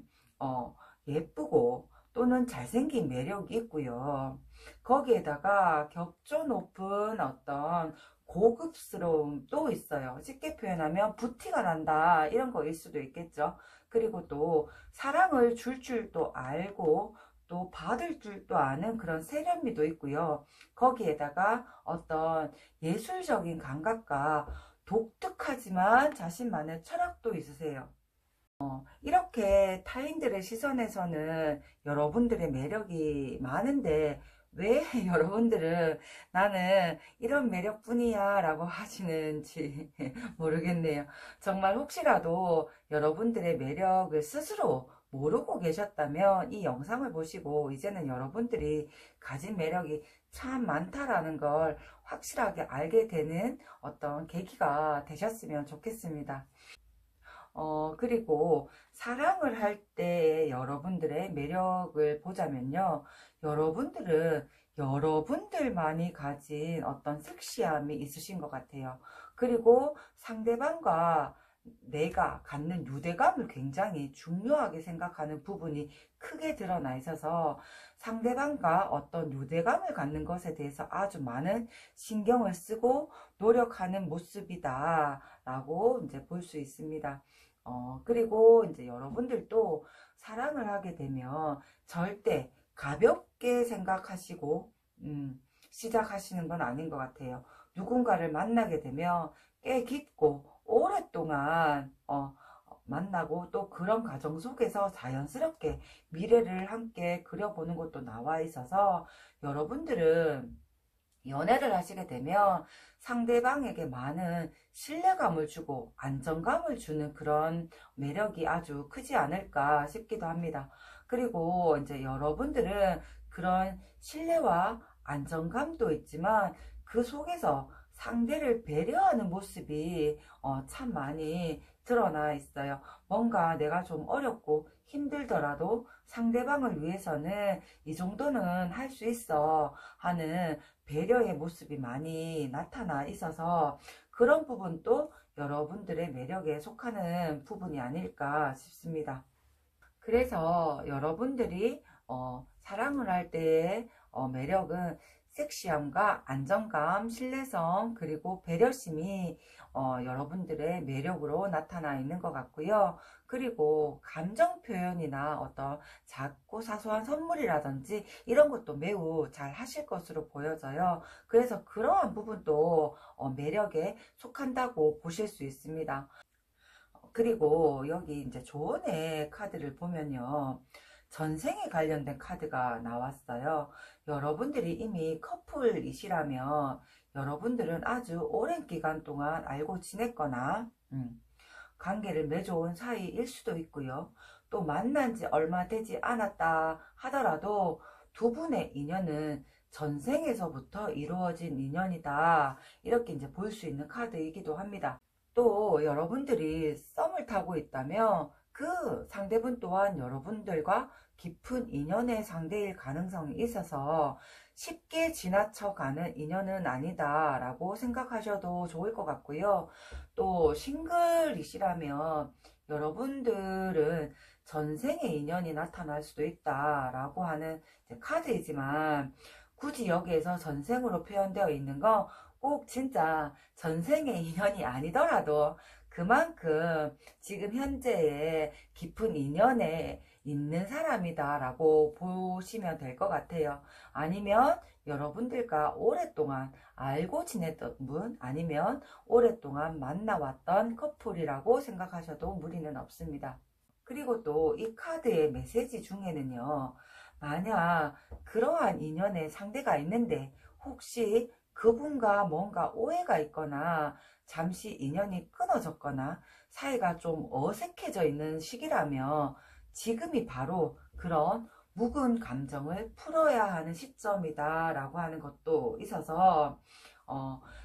[SPEAKER 1] 예쁘고 또는 잘생긴 매력이 있고요. 거기에다가 격조 높은 어떤 고급스러움도 있어요. 쉽게 표현하면 부티가 난다 이런 거일 수도 있겠죠. 그리고 또 사랑을 줄 줄도 알고 또 받을 줄도 아는 그런 세련미도 있고요. 거기에다가 어떤 예술적인 감각과 독특하지만 자신만의 철학도 있으세요. 이렇게 타인들의 시선에서는 여러분들의 매력이 많은데 왜 여러분들은 나는 이런 매력뿐이야 라고 하시는지 모르겠네요. 정말 혹시라도 여러분들의 매력을 스스로 모르고 계셨다면 이 영상을 보시고 이제는 여러분들이 가진 매력이 참 많다라는 걸 확실하게 알게 되는 어떤 계기가 되셨으면 좋겠습니다. 그리고 사랑을 할 때 여러분들의 매력을 보자면요. 여러분들은 여러분들만이 가진 어떤 섹시함이 있으신 것 같아요. 그리고 상대방과 내가 갖는 유대감을 굉장히 중요하게 생각하는 부분이 크게 드러나 있어서 상대방과 어떤 유대감을 갖는 것에 대해서 아주 많은 신경을 쓰고 노력하는 모습이다 라고 이제 볼 수 있습니다. 그리고 이제 여러분들도 사랑을 하게 되면 절대 가볍게 생각하시고 시작하시는 건 아닌 것 같아요. 누군가를 만나게 되면 꽤 깊고 오랫동안 만나고 또 그런 과정 속에서 자연스럽게 미래를 함께 그려보는 것도 나와 있어서 여러분들은 연애를 하시게 되면 상대방에게 많은 신뢰감을 주고 안정감을 주는 그런 매력이 아주 크지 않을까 싶기도 합니다. 그리고 이제 여러분들은 그런 신뢰와 안정감도 있지만 그 속에서 상대를 배려하는 모습이 참 많이 드러나 있어요. 뭔가 내가 좀 어렵고 힘들더라도 상대방을 위해서는 이 정도는 할 수 있어 하는 배려의 모습이 많이 나타나 있어서 그런 부분도 여러분들의 매력에 속하는 부분이 아닐까 싶습니다. 그래서 여러분들이 사랑을 할 때의 매력은 섹시함과 안정감, 신뢰성, 그리고 배려심이 여러분들의 매력으로 나타나 있는 것 같고요. 그리고 감정 표현이나 어떤 작고 사소한 선물이라든지 이런 것도 매우 잘 하실 것으로 보여져요. 그래서 그러한 부분도 매력에 속한다고 보실 수 있습니다. 그리고 여기 이제 조언의 카드를 보면요. 전생에 관련된 카드가 나왔어요. 여러분들이 이미 커플이시라면 여러분들은 아주 오랜 기간 동안 알고 지냈거나 관계를 맺어온 사이일 수도 있고요. 또 만난 지 얼마 되지 않았다 하더라도 두 분의 인연은 전생에서부터 이루어진 인연이다. 이렇게 이제 볼 수 있는 카드이기도 합니다. 또 여러분들이 썸을 타고 있다면 그 상대분 또한 여러분들과 깊은 인연의 상대일 가능성이 있어서 쉽게 지나쳐가는 인연은 아니다 라고 생각하셔도 좋을 것 같고요. 또 싱글이시라면 여러분들은 전생의 인연이 나타날 수도 있다 라고 하는 카드이지만 굳이 여기에서 전생으로 표현되어 있는 거 꼭 진짜 전생의 인연이 아니더라도 그만큼 지금 현재의 깊은 인연에 있는 사람이다 라고 보시면 될 것 같아요. 아니면 여러분들과 오랫동안 알고 지냈던 분, 아니면 오랫동안 만나왔던 커플이라고 생각하셔도 무리는 없습니다. 그리고 또 이 카드의 메시지 중에는요, 만약 그러한 인연의 상대가 있는데 혹시 그분과 뭔가 오해가 있거나 잠시 인연이 끊어졌거나 사이가 좀 어색해져 있는 시기라면 지금이 바로 그런 묵은 감정을 풀어야 하는 시점이다 라고 하는 것도 있어서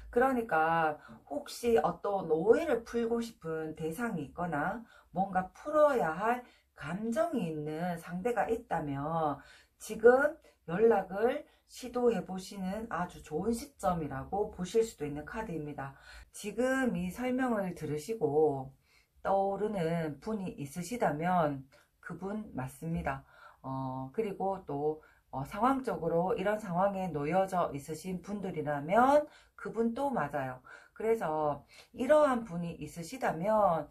[SPEAKER 1] 그러니까 혹시 어떤 오해를 풀고 싶은 대상이 있거나 뭔가 풀어야 할 감정이 있는 상대가 있다면 지금 연락을 시도해 보시는 아주 좋은 시점이라고 보실 수도 있는 카드입니다. 지금 이 설명을 들으시고 떠오르는 분이 있으시다면 그분 맞습니다. 그리고 또 상황적으로 이런 상황에 놓여져 있으신 분들이라면 그분도 맞아요. 그래서 이러한 분이 있으시다면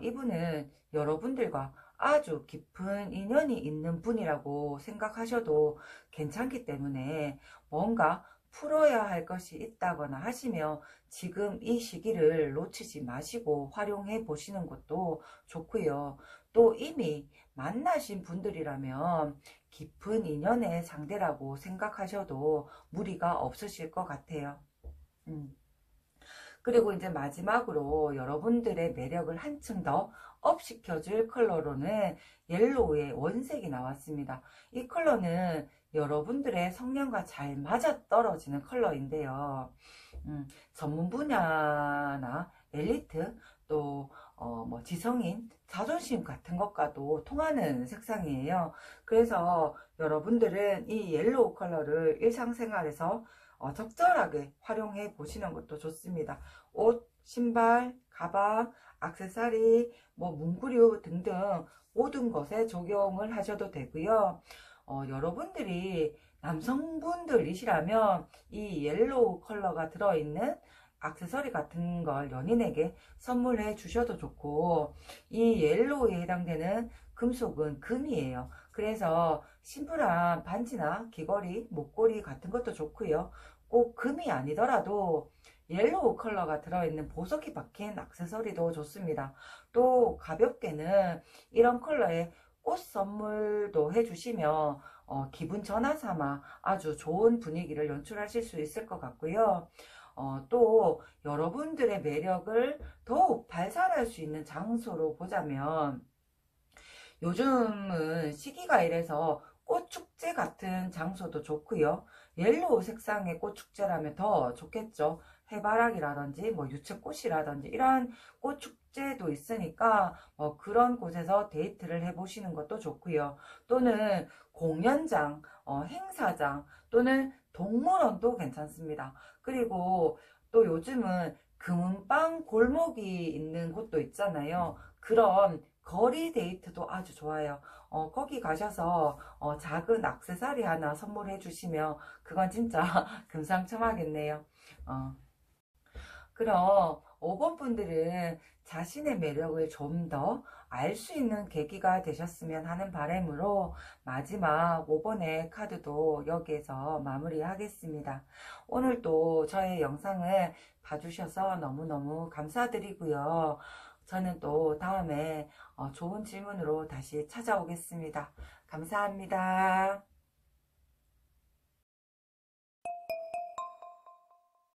[SPEAKER 1] 이분은 여러분들과 아주 깊은 인연이 있는 분이라고 생각하셔도 괜찮기 때문에 뭔가 풀어야 할 것이 있다거나 하시면 지금 이 시기를 놓치지 마시고 활용해 보시는 것도 좋고요. 또 이미 만나신 분들이라면 깊은 인연의 상대라고 생각하셔도 무리가 없으실 것 같아요. 그리고 이제 마지막으로 여러분들의 매력을 한층 더 업시켜줄 컬러로는 옐로우의 원색이 나왔습니다. 이 컬러는 여러분들의 성향과 잘 맞아떨어지는 컬러인데요. 전문 분야나 엘리트 또 뭐 지성인, 자존심 같은 것과도 통하는 색상이에요. 그래서 여러분들은 이 옐로우 컬러를 일상생활에서 적절하게 활용해 보시는 것도 좋습니다. 옷, 신발, 가방, 액세서리, 뭐 문구류 등등 모든 것에 적용을 하셔도 되고요. 여러분들이 남성분들이시라면 이 옐로우 컬러가 들어있는 액세서리 같은 걸 연인에게 선물해 주셔도 좋고, 이 옐로우에 해당되는 금속은 금이에요. 그래서 심플한 반지나 귀걸이, 목걸이 같은 것도 좋고요. 꼭 금이 아니더라도 옐로우 컬러가 들어있는 보석이 박힌 액세서리도 좋습니다. 또 가볍게는 이런 컬러의 꽃 선물도 해주시면 기분 전환 삼아 아주 좋은 분위기를 연출하실 수 있을 것 같고요. 또 여러분들의 매력을 더욱 발산할 수 있는 장소로 보자면, 요즘은 시기가 이래서 꽃축제 같은 장소도 좋고요. 옐로우 색상의 꽃축제라면 더 좋겠죠. 해바라기라든지 뭐 유채꽃이라든지 이런 꽃축제도 있으니까 그런 곳에서 데이트를 해보시는 것도 좋고요. 또는 공연장, 행사장 또는 동물원도 괜찮습니다. 그리고 또 요즘은 금은방 골목이 있는 곳도 있잖아요. 그런 거리 데이트도 아주 좋아요. 거기 가셔서 작은 액세서리 하나 선물해 주시면 그건 진짜 금상첨화겠네요. 어, 그럼 5번 분들은 자신의 매력을 좀 더 알 수 있는 계기가 되셨으면 하는 바람으로 마지막 5번의 카드도 여기에서 마무리하겠습니다. 오늘도 저의 영상을 봐주셔서 너무너무 감사드리고요. 저는 또 다음에 좋은 질문으로 다시 찾아오겠습니다. 감사합니다.